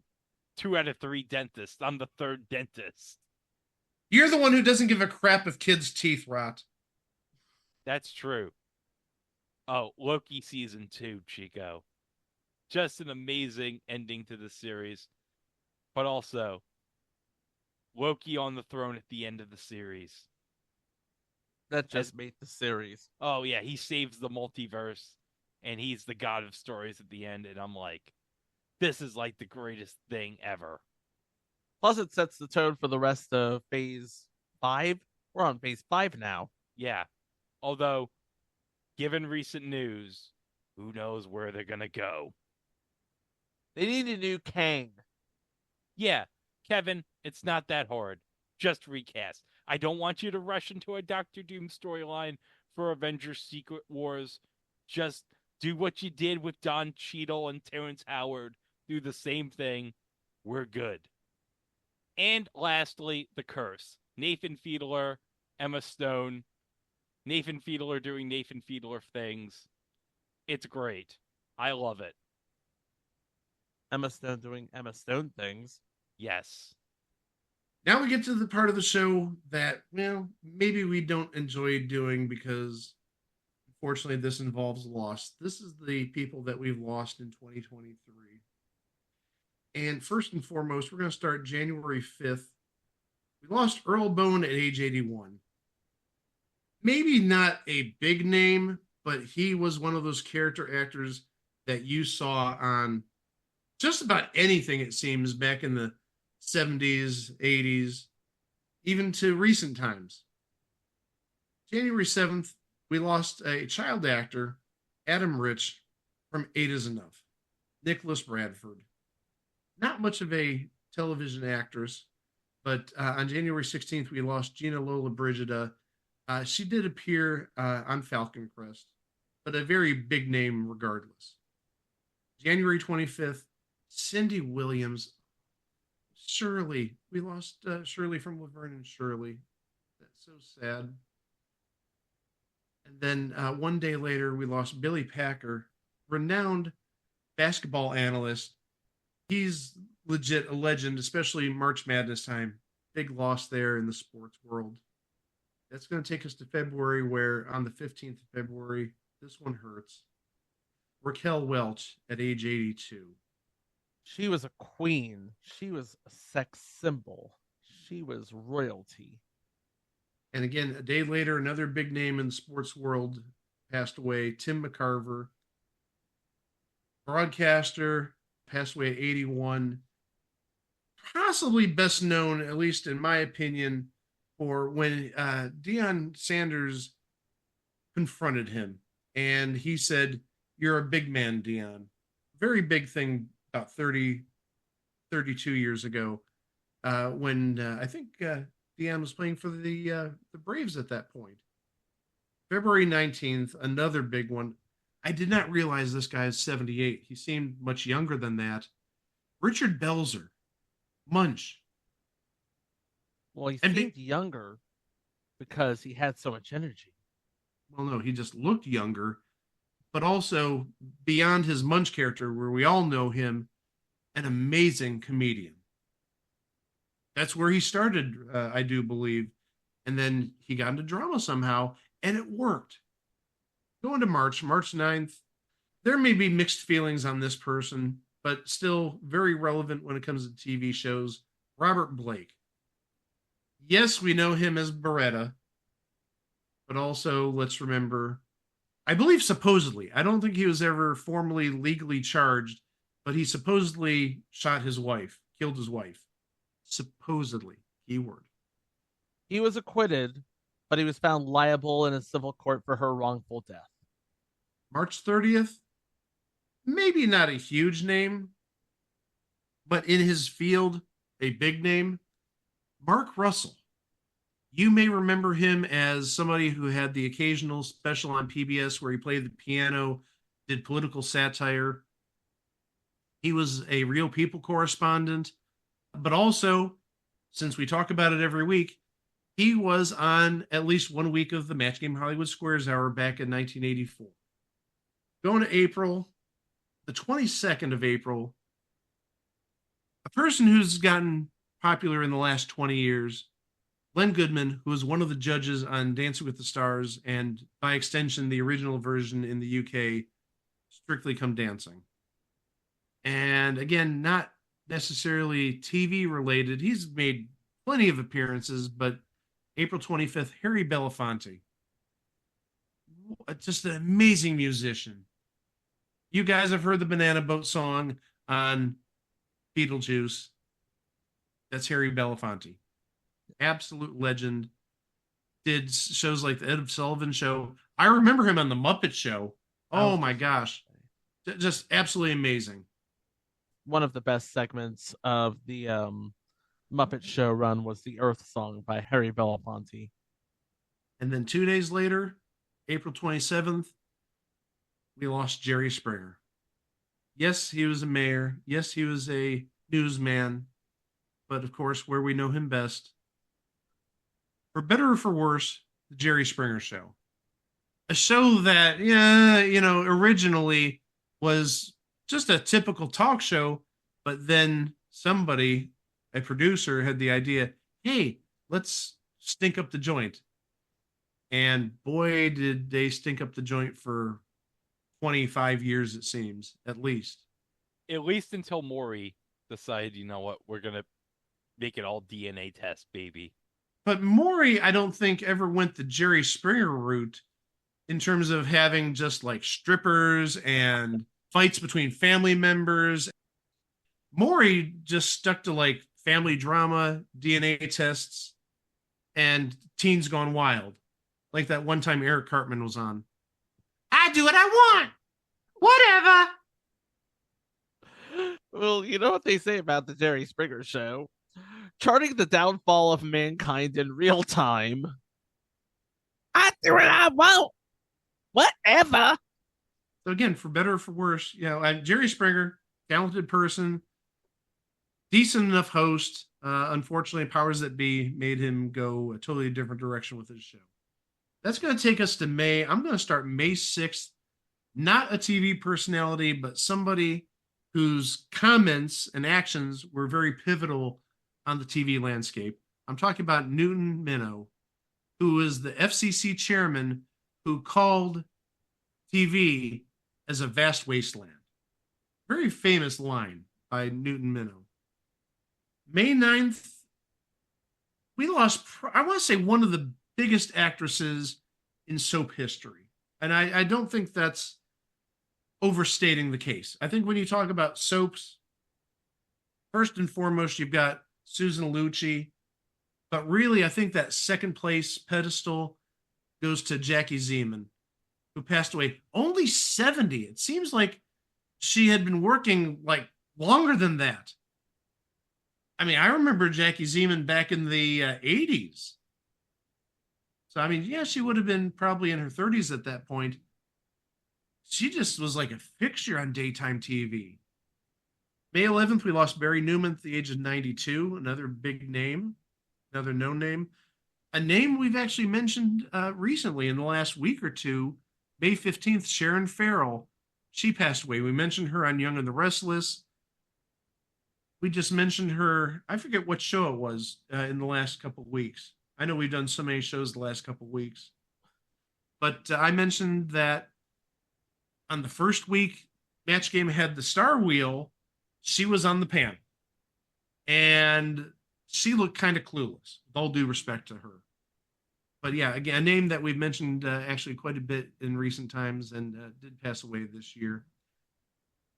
2 out of 3 dentist. I'm the 3rd dentist. You're the one who doesn't give a crap if kids' teeth rot. That's true. Oh, Loki season 2, Chico. Just an amazing ending to the series. But also, Loki on the throne at the end of the series. That just made the series. Oh, yeah, he saves the multiverse, and he's the god of stories at the end, and I'm like, this is like the greatest thing ever. Plus, it sets the tone for the rest of Phase 5. We're on Phase 5 now. Yeah. Although, given recent news, who knows where they're going to go. They need a new Kang. Yeah, Kevin, it's not that hard. Just recast. I don't want you to rush into a Doctor Doom storyline for Avengers Secret Wars. Just do what you did with Don Cheadle and Terrence Howard. Do the same thing. We're good. And lastly, The Curse. Nathan Fiedler, Emma Stone. Nathan Fiedler doing Nathan Fiedler things. It's great. I love it. Emma Stone doing Emma Stone things. Yes. Now we get to the part of the show that, well, maybe we don't enjoy doing because, unfortunately, this involves loss. This is the people that we've lost in 2023. And first and foremost, we're going to start January 5th. We lost Earl Bone at age 81. Maybe not a big name, but he was one of those character actors that you saw on just about anything, it seems, back in the 70s, 80s, even to recent times. January 7th, we lost a child actor, Adam Rich, from 8 is Enough. Nicholas Bradford. Not much of a television actress, but on January 16th, we lost Gina Lola Brigida. She did appear on Falcon Crest, but a very big name regardless. January 25th, Cindy Williams. Shirley. We lost Shirley from Laverne and Shirley. That's so sad. And then one day later, we lost Billy Packer, renowned basketball analyst. He's legit a legend, especially March Madness time. Big loss there in the sports world. That's going to take us to February, where on the 15th of February, this one hurts. Raquel Welch at age 82. She was a queen. She was a sex symbol. She was royalty. And again, a day later, another big name in the sports world passed away, Tim McCarver. Broadcaster, passed away at 81. Possibly best known, at least in my opinion, for when Deion Sanders confronted him. And he said, "You're a big man, Deion." Very big thing about 32 years ago when I think Deion was playing for the Braves at that point. February 19th, another big one. I did not realize this guy is 78. He seemed much younger than that. Richard Belzer, Munch. Well, he seemed younger because he had so much energy. Well, no, he just looked younger, but also beyond his Munch character, where we all know him, an amazing comedian. That's where he started, I do believe. And then he got into drama somehow. And it worked. Going to March 9th, there may be mixed feelings on this person, but still very relevant when it comes to TV shows. Robert Blake. Yes, we know him as Beretta, but also let's remember, I believe supposedly, I don't think he was ever formally legally charged, but he supposedly shot his wife, killed his wife. Supposedly, keyword. He was acquitted, but he was found liable in a civil court for her wrongful death. March 30th, maybe not a huge name, but in his field, a big name. Mark Russell. You may remember him as somebody who had the occasional special on PBS where he played the piano, did political satire. He was a Real People correspondent, but also, since we talk about it every week, he was on at least 1 week of the Match Game Hollywood Squares Hour back in 1984. Going to April, the 22nd of April, a person who's gotten popular in the last 20 years, Len Goodman, who was one of the judges on Dancing with the Stars and by extension, the original version in the UK, Strictly Come Dancing. And again, not necessarily TV related. He's made plenty of appearances, but April 25th, Harry Belafonte. Just an amazing musician. You guys have heard the Banana Boat song on Beetlejuice. That's Harry Belafonte. Absolute legend. Did shows like the Ed Sullivan Show. I remember him on the Muppet Show. Oh my gosh. Just absolutely amazing. One of the best segments of the Muppet Show run was the Earth Song by Harry Belafonte. And then 2 days later, April 27th, we lost Jerry Springer. Yes, he was a mayor. Yes, he was a newsman. But of course, where we know him best, for better or for worse, the Jerry Springer Show. A show that, originally was just a typical talk show, but then somebody, a producer, had the idea, hey, let's stink up the joint. And boy, did they stink up the joint for 25 years, it seems, at least. At least until Maury decided, you know what, we're going to make it all DNA test, baby. But Maury, I don't think, ever went the Jerry Springer route in terms of having just like strippers and fights between family members. Maury just stuck to like family drama, DNA tests, and Teens Gone Wild. Like that one time Eric Cartman was on. I do what I want. Whatever. Well, you know what they say about the Jerry Springer Show? Charting the downfall of mankind in real time. I do what I want. Whatever. So again, for better or for worse, Jerry Springer, talented person, decent enough host. Unfortunately, powers that be made him go a totally different direction with his show. That's going to take us to May. I'm going to start May 6th. Not a TV personality, but somebody whose comments and actions were very pivotal on the TV landscape. I'm talking about Newton Minow, who is the FCC chairman who called TV as a vast wasteland. Very famous line by Newton Minow. May 9th, we lost, I want to say, one of the biggest actresses in soap history. And I don't think that's overstating the case. I think when you talk about soaps, first and foremost, you've got Susan Lucci. But really, I think that second place pedestal goes to Jackie Zeman, who passed away only 70. It seems like she had been working like longer than that. I mean, I remember Jackie Zeman back in the 80s. So, I mean, yeah, she would have been probably in her 30s at that point. She just was like a fixture on daytime TV. May 11th, we lost Barry Newman at the age of 92, another big name, another known name. A name we've actually mentioned recently in the last week or two. May 15th, Sharon Farrell. She passed away. We mentioned her on Young and the Restless. We just mentioned her, I forget what show it was in the last couple of weeks. I know we've done so many shows the last couple of weeks. But I mentioned that on the first week, Match Game had the Star Wheel. She was on the panel. And she looked kind of clueless, with all due respect to her. But yeah, again, a name that we've mentioned actually quite a bit in recent times and did pass away this year.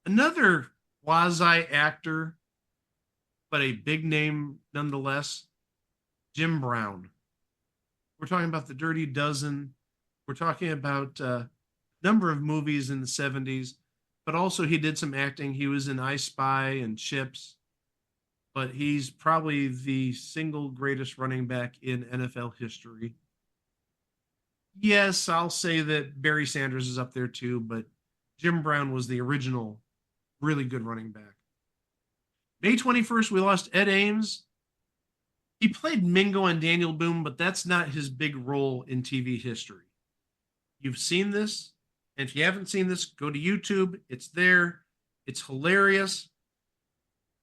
Another quasi actor, but a big name nonetheless, Jim Brown. We're talking about the Dirty Dozen. We're talking about a number of movies in the 70s, but also he did some acting. He was in I Spy and Chips, but he's probably the single greatest running back in NFL history. Yes, I'll say that Barry Sanders is up there too, but Jim Brown was the original really good running back. May 21st, we lost Ed Ames. He played Mingo and Daniel Boone, but that's not his big role in TV history. You've seen this, and if you haven't seen this, go to YouTube. It's there. It's hilarious.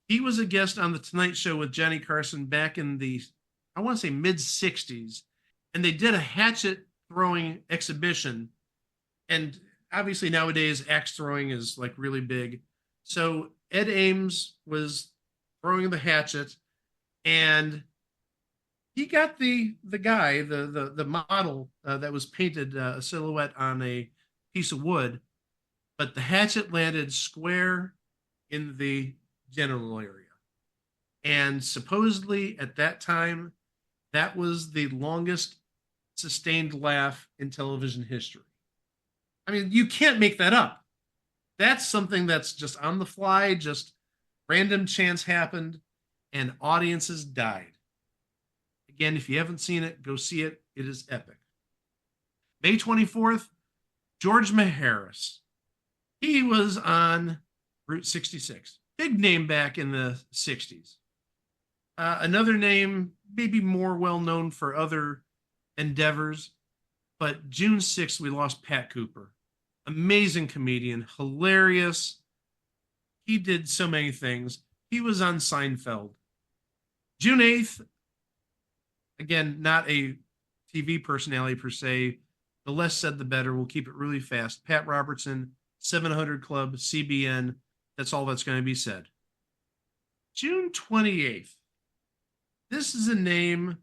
He was a guest on The Tonight Show with Johnny Carson back in the, I want to say, mid-60s, and they did a hatchet throwing exhibition. And obviously nowadays axe throwing is like really big. So Ed Ames was throwing the hatchet, and he got the guy, the model that was painted a silhouette on a piece of wood, but the hatchet landed square in the genital area. And supposedly at that time, that was the longest sustained laugh in television history. I mean, you can't make that up. That's something that's just on the fly, just random chance happened, and audiences died. Again, if you haven't seen it, go see it. It is epic. May 24th, George Maharis. He was on Route 66. Big name back in the 60s. Another name, maybe more well known for other endeavors, but June 6th, we lost Pat Cooper. Amazing comedian, hilarious. He did so many things. He was on Seinfeld. June 8th, again, not a TV personality per se. The less said, the better. We'll keep it really fast. Pat Robertson, 700 Club, CBN. That's all that's going to be said. June 28th. This is a name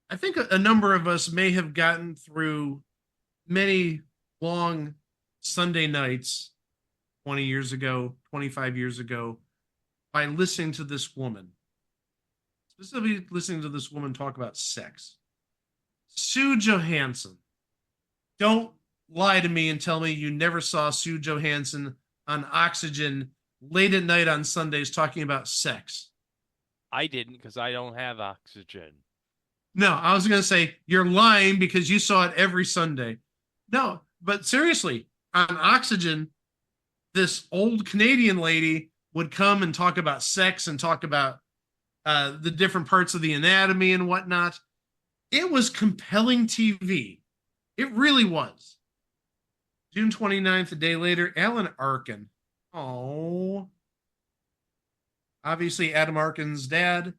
I think a number of us may have gotten through many long Sunday nights 20 years ago, 25 years ago, by listening to this woman. Specifically listening to this woman talk about sex. Sue Johansson. Don't lie to me and tell me you never saw Sue Johansson on Oxygen late at night on Sundays talking about sex. I didn't because I don't have Oxygen. No, I was going to say you're lying because you saw it every Sunday. No, but seriously, on Oxygen, this old Canadian lady would come and talk about sex and talk about the different parts of the anatomy and whatnot. It was compelling TV. It really was. June 29th, a day later, Alan Arkin. Oh. Obviously, Adam Arkin's dad,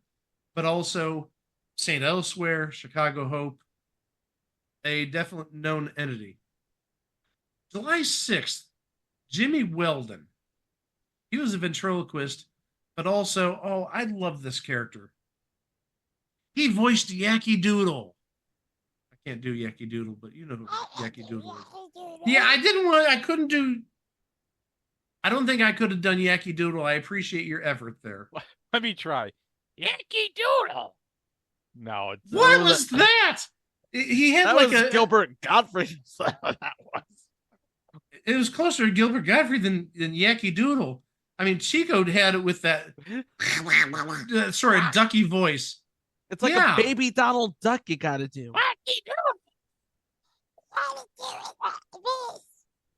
but also St. Elsewhere, Chicago Hope, a definite known entity. July 6th, Jimmy Weldon. He was a ventriloquist, but also, oh, I love this character. He voiced Yankee Doodle. I can't do Yankee Doodle, but you know who Yankee Doodle is. Yeah, I don't think I could have done Yankee Doodle. I appreciate your effort there. Let me try. Yankee Doodle. No, it's What was that? He had that like was a Gilbert Gottfried. That was. It was closer to Gilbert Gottfried than Yankee Doodle. I mean, Chico had it with that sort of ducky voice. It's like a baby Donald Duck you got to do.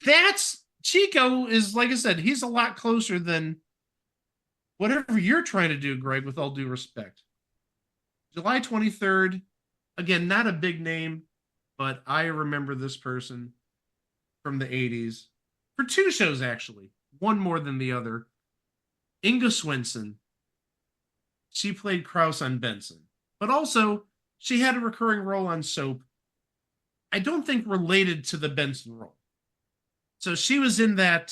That's Chico is, like I said, he's a lot closer than whatever you're trying to do, Greg, with all due respect. July 23rd, again, not a big name, but I remember this person from the 80s for two shows, actually, one more than the other. Inga Swenson. She played Krause on Benson, but also she had a recurring role on Soap. I don't think related to the Benson role. So she was in that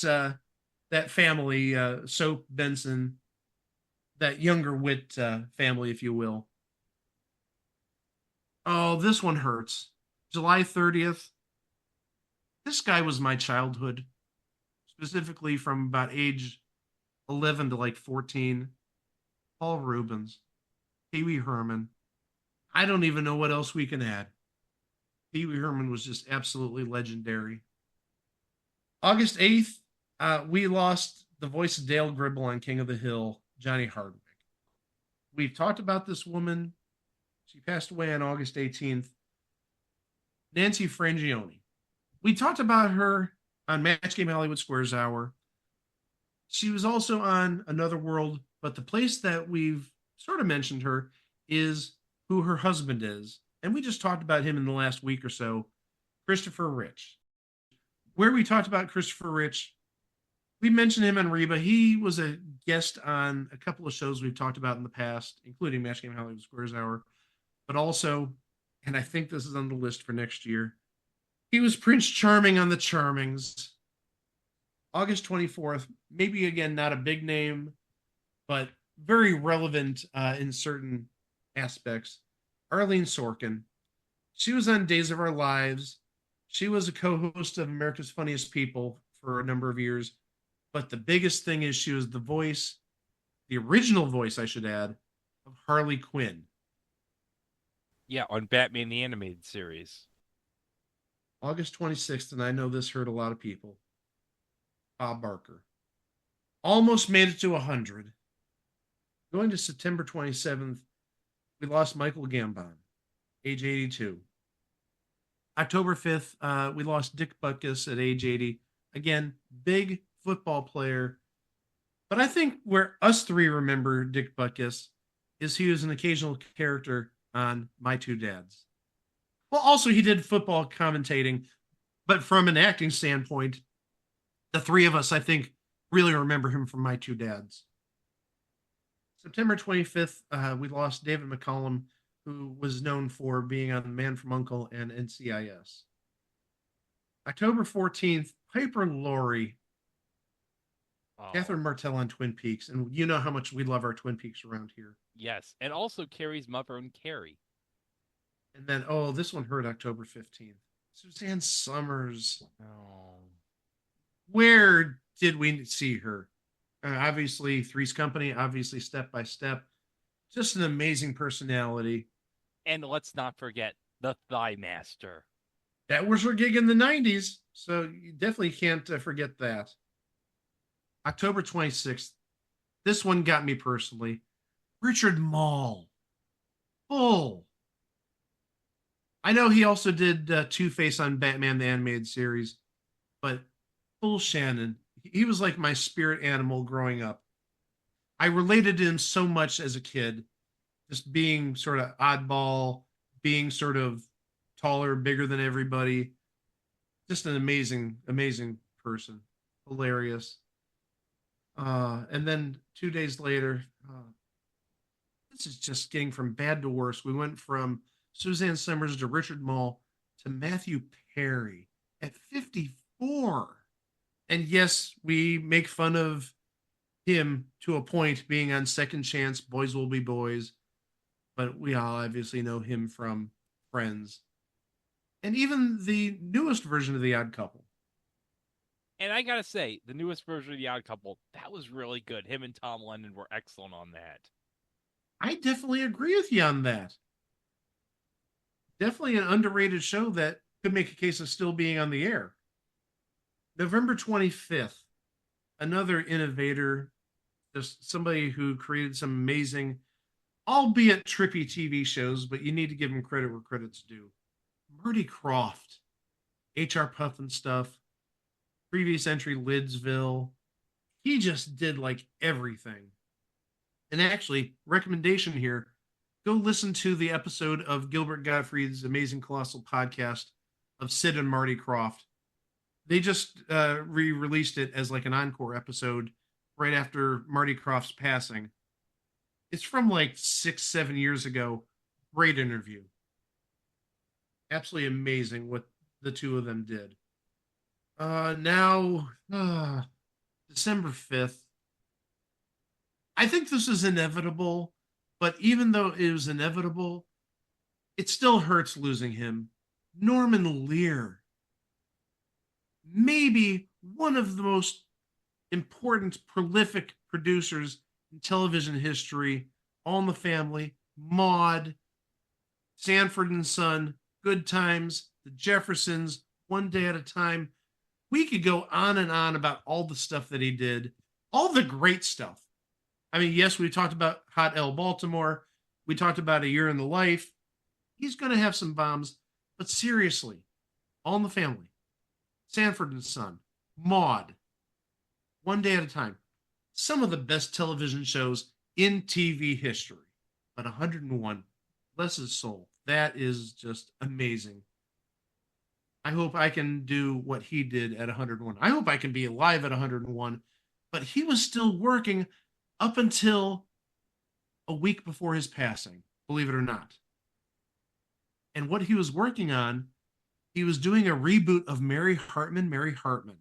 family, Soap Benson, that younger wit family, if you will. Oh, this one hurts. July 30th. This guy was my childhood, specifically from about age 11 to like 14. Paul Rubens, Pee Wee Herman. I don't even know what else we can add. Pee Wee Herman was just absolutely legendary. August 8th, we lost the voice of Dale Gribble on King of the Hill, Johnny Hardwick. We've talked about this woman. She passed away on August 18th. Nancy Frangione. We talked about her on Match Game Hollywood Squares Hour. She was also on Another World, but the place that we've sort of mentioned her is who her husband is. And we just talked about him in the last week or so, Christopher Rich. Where we talked about Christopher Rich, we mentioned him on Reba. He was a guest on a couple of shows we've talked about in the past, including Match Game Hollywood Squares Hour, but also, and I think this is on the list for next year, he was Prince Charming on The Charmings. August 24th, maybe again, not a big name, but very relevant in certain aspects. Arlene Sorkin. She was on Days of Our Lives. She was a co-host of America's Funniest People for a number of years. But the biggest thing is she was the voice, the original voice, I should add, of Harley Quinn. Yeah, on Batman the Animated Series. August 26th, and I know this hurt a lot of people. Bob Barker. Almost made it to 100. Going to September 27th, we lost Michael Gambon, age 82. October 5th, we lost Dick Butkus at age 80. Again, big football player. But I think where us three remember Dick Butkus is he was an occasional character on My Two Dads. Well, also he did football commentating, but from an acting standpoint, the three of us, I think, really remember him from My Two Dads. September 25th, we lost David McCollum, who was known for being on Man from U.N.C.L.E. and NCIS. October 14th, Piper Laurie. Catherine Martell on Twin Peaks. And you know how much we love our Twin Peaks around here. Yes, and also Carrie's mother and Carrie. And then, this one hurt October 15th. Suzanne Summers. Oh. Where did we see her? Obviously, Three's Company, obviously Step by Step. Just an amazing personality. And let's not forget the Thigh Master. That was her gig in the 90s, so you definitely can't forget that. October 26th. This one got me personally. Richard Mall. Bull. I know he also did Two-Face on Batman the Animated Series, but Bull Shannon, he was like my spirit animal growing up. I related to him so much as a kid, just being sort of oddball, being sort of taller, bigger than everybody. Just an amazing, amazing person. Hilarious. And then 2 days later, this is just getting from bad to worse. We went from Suzanne Summers to Richard Mall to Matthew Perry at 54. And yes, we make fun of him to a point being on Second Chance, Boys Will Be Boys. But we all obviously know him from Friends. And even the newest version of The Odd Couple. And I gotta say, the newest version of The Odd Couple, that was really good. Him and Tom Lennon were excellent on that. I definitely agree with you on that. Definitely an underrated show that could make a case of still being on the air. November 25th, another innovator, just somebody who created some amazing, albeit trippy TV shows, but you need to give him credit where credit's due. Marty Krofft, HR Puff and Stuff, previous entry Lidsville. He just did like everything. And actually, recommendation here, go listen to the episode of Gilbert Gottfried's Amazing Colossal podcast of Sid and Marty Krofft. They just re-released it as like an encore episode right after Marty Krofft's passing. It's from like 6-7 years ago. Great interview. Absolutely amazing what the two of them did. Now, December 5th. I think this is inevitable, but even though it was inevitable, it still hurts losing him. Norman Lear, maybe one of the most important, prolific producers in television history. All in the Family, Maude, Sanford and Son, Good Times, The Jeffersons, One Day at a Time. We could go on and on about all the stuff that he did, all the great stuff. I mean, yes, we talked about Hot L Baltimore. We talked about A Year in the Life. He's going to have some bombs, but seriously, All in the Family, Sanford and Son, Maude, One Day at a Time. Some of the best television shows in TV history. But 101, bless his soul. That is just amazing. I hope I can do what he did at 101. I hope I can be alive at 101. But he was still working up until a week before his passing, believe it or not. And what he was working on, he was doing a reboot of Mary Hartman, Mary Hartman.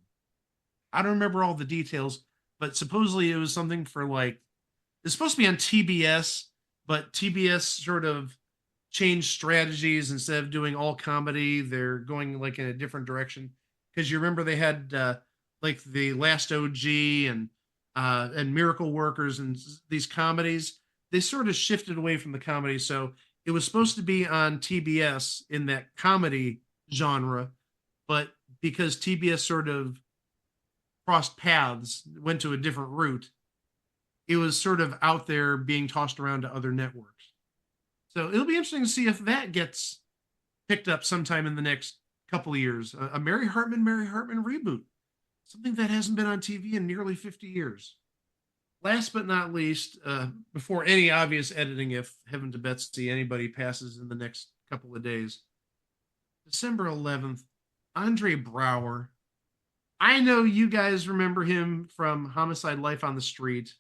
I don't remember all the details, but supposedly it was something for like, it's supposed to be on TBS, but TBS sort of changed strategies. Instead of doing all comedy, they're going like in a different direction. Because you remember they had like The Last OG and Miracle Workers and these comedies. They sort of shifted away from the comedy, so it was supposed to be on TBS in that comedy genre, but because TBS sort of crossed paths, went to a different route, it was sort of out there being tossed around to other networks. So it'll be interesting to see if that gets picked up sometime in the next couple of years. A Mary Hartman reboot, something that hasn't been on TV in nearly 50 years. Last but not least, before any obvious editing, if heaven to Betsy, anybody passes in the next couple of days, December 11th, Andre Braugher. I know you guys remember him from Homicide: Life on the Street.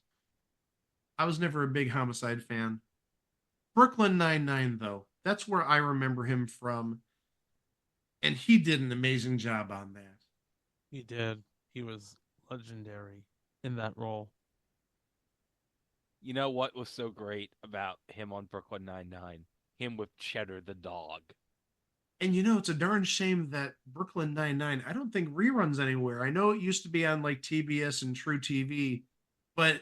I was never a big Homicide fan. Brooklyn Nine-Nine, though, that's where I remember him from. And he did an amazing job on that. He did. He was legendary in that role. You know what was so great about him on Brooklyn Nine-Nine? Him with Cheddar the dog. And you know, it's a darn shame that Brooklyn Nine-Nine, I don't think reruns anywhere. I know it used to be on like TBS and True TV, but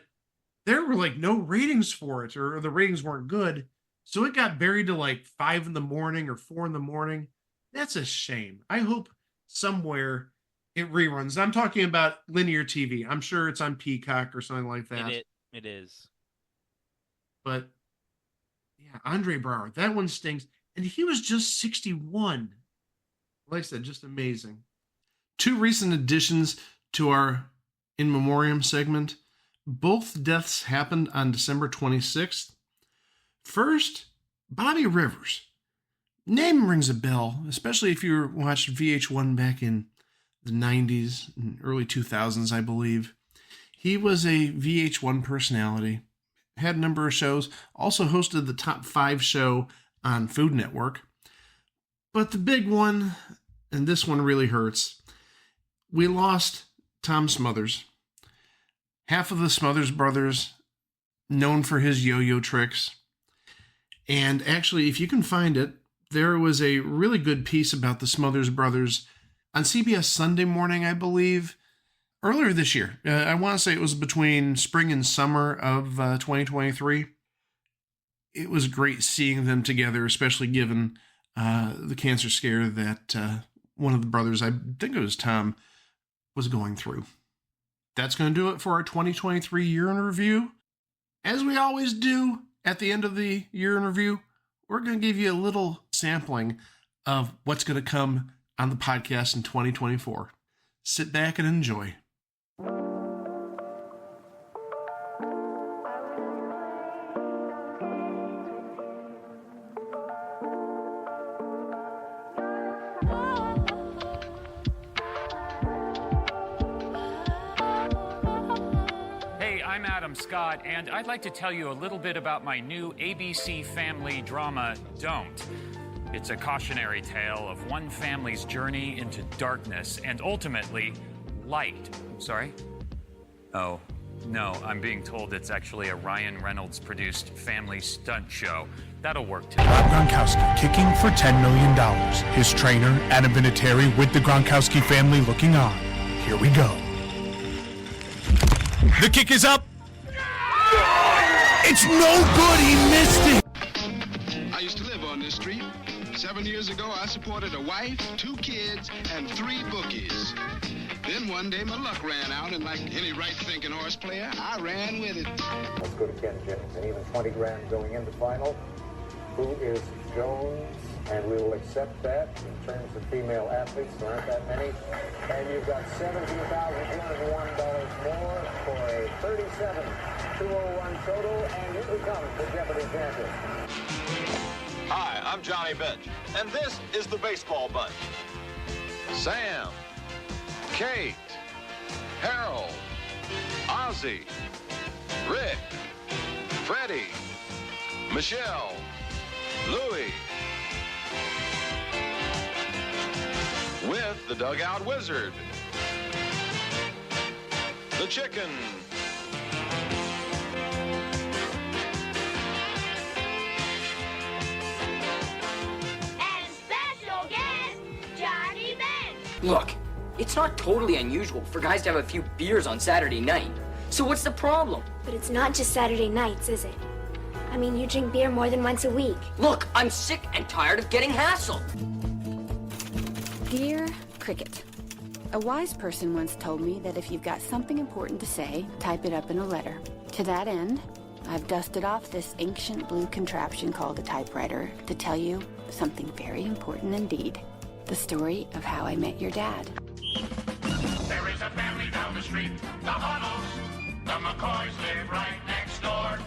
there were like no ratings for it, or the ratings weren't good. So it got buried to like 5 in the morning or 4 in the morning. That's a shame. I hope somewhere it reruns. I'm talking about linear TV. I'm sure it's on Peacock or something like that. It is. But yeah, Andre Braugher, that one stings. And he was just 61. Like I said, just amazing. 2 recent additions to our In Memoriam segment. Both deaths happened on December 26th. First, Bobby Rivers. Name rings a bell, especially if you watched VH1 back in the 90s and early 2000s, I believe. He was a VH1 personality, had a number of shows, also hosted the Top 5 show on Food Network. But the big one, and this one really hurts, we lost Tom Smothers. Half of the Smothers brothers, known for his yo-yo tricks. And actually, if you can find it, there was a really good piece about the Smothers brothers on CBS Sunday Morning, I believe, earlier this year. I want to say it was between spring and summer of 2023. It was great seeing them together, especially given the cancer scare that one of the brothers, I think it was Tom, was going through. That's going to do it for our 2023 year in review. As we always do at the end of the year in review, we're going to give you a little sampling of what's going to come on the podcast in 2024. Sit back and enjoy. I'm Adam Scott, and I'd like to tell you a little bit about my new ABC family drama, Don't. It's a cautionary tale of one family's journey into darkness and ultimately light. Sorry? Oh, no, I'm being told it's actually a Ryan Reynolds produced family stunt show. That'll work too. Rob Gronkowski kicking for $10 million. His trainer, Adam Vinatieri, with the Gronkowski family looking on. Here we go. The kick is up. It's no good. He missed it. I used to live on this street. 7 years ago, I supported a wife, 2 kids, and 3 bookies. Then one day, my luck ran out, and like any right-thinking horse player, I ran with it. Let's go to Ken Jennings, and even 20 grand going into final. Who is Jones? And we will accept that in terms of female athletes. There aren't that many. And you've got $17,201 more for a 37,201 total, and you become the Jeopardy champion. Hi, I'm Johnny Bench, and this is the Baseball Bunch. Sam, Kate, Harold, Ozzie, Rick, Freddie, Michelle, Louie, with the Dugout Wizard, the Chicken, and special guest, Johnny Bench. Look, it's not totally unusual for guys to have a few beers on Saturday night. So what's the problem? But it's not just Saturday nights, is it? I mean, you drink beer more than once a week. Look, I'm sick and tired of getting hassled. Dear Cricket, a wise person once told me that if you've got something important to say, type it up in a letter. To that end, I've dusted off this ancient blue contraption called a typewriter to tell you something very important indeed. The story of how I met your dad. There is a family down the street, the Huddles. The McCoys live right next door.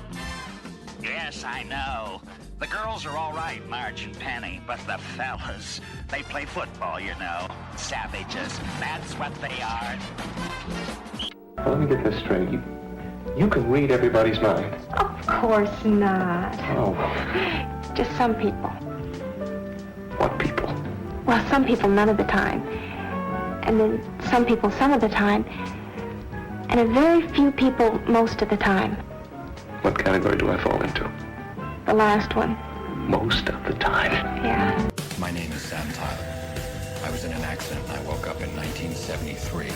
Yes, I know. The girls are all right, Marge and Penny, but the fellas, they play football, you know. Savages. That's what they are. Let me get this straight. You can read everybody's mind. Of course not. Oh. Just some people. What people? Well, some people none of the time. And then some people some of the time. And a very few people most of the time. What category do I fall into? The last one. Most of the time. Yeah. My name is Sam Tyler. I was in an accident and I woke up in 1973.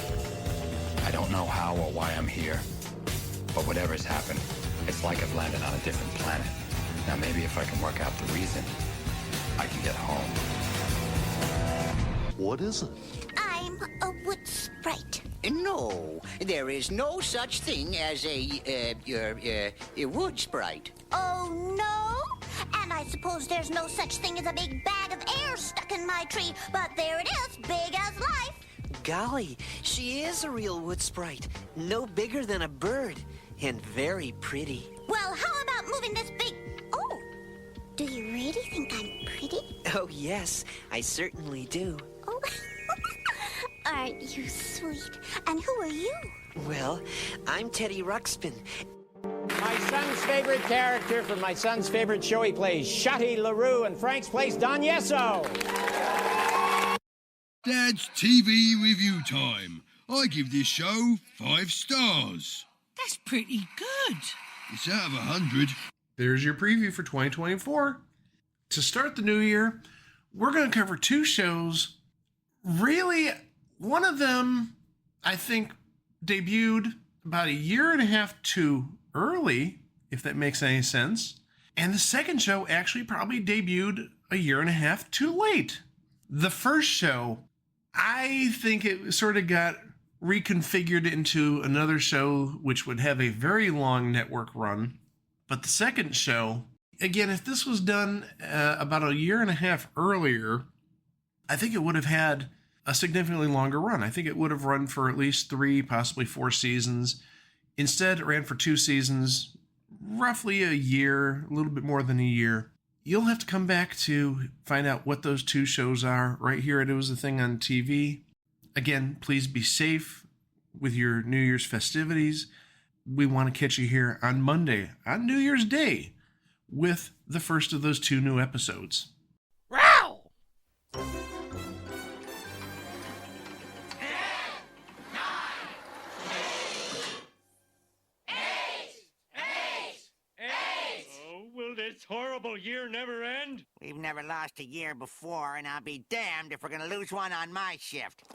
I don't know how or why I'm here, but whatever's happened, it's like I've landed on a different planet. Now maybe if I can work out the reason, I can get home. What is it? I'm a wood sprite. No, there is no such thing as a wood sprite. Oh, no? And I suppose there's no such thing as a big bag of air stuck in my tree, but there it is, big as life. Golly, she is a real wood sprite. No bigger than a bird, and very pretty. Well, how about moving this big... Oh, do you really think I'm pretty? Oh, yes, I certainly do. Oh, aren't you sweet? And who are you? Well, I'm Teddy Ruxpin. My son's favorite character from my son's favorite show he plays, Shotty LaRue, and Frank's plays Don Yesso. Dad's TV review time. I give this show 5 stars. That's pretty good. It's out of 100. There's your preview for 2024. To start the new year, we're going to cover 2 shows. Really, one of them, I think, debuted about a year and a half too early, if that makes any sense. And the second show actually probably debuted a year and a half too late. The first show, I think it sort of got reconfigured into another show which would have a very long network run. But the second show, again, if this was done about a year and a half earlier, I think it would have had a significantly longer run. I think it would have run for at least 3, possibly 4 seasons. Instead, it ran for 2 seasons, roughly a year, a little bit more than a year. You'll have to come back to find out what those 2 shows are. Right here, it was a thing on TV. Again, please be safe with your New Year's festivities. We want to catch you here on Monday, on New Year's Day, with the first of those 2 new episodes. Ralph! this horrible year never end? We've never lost a year before, and I'll be damned if we're gonna lose one on my shift.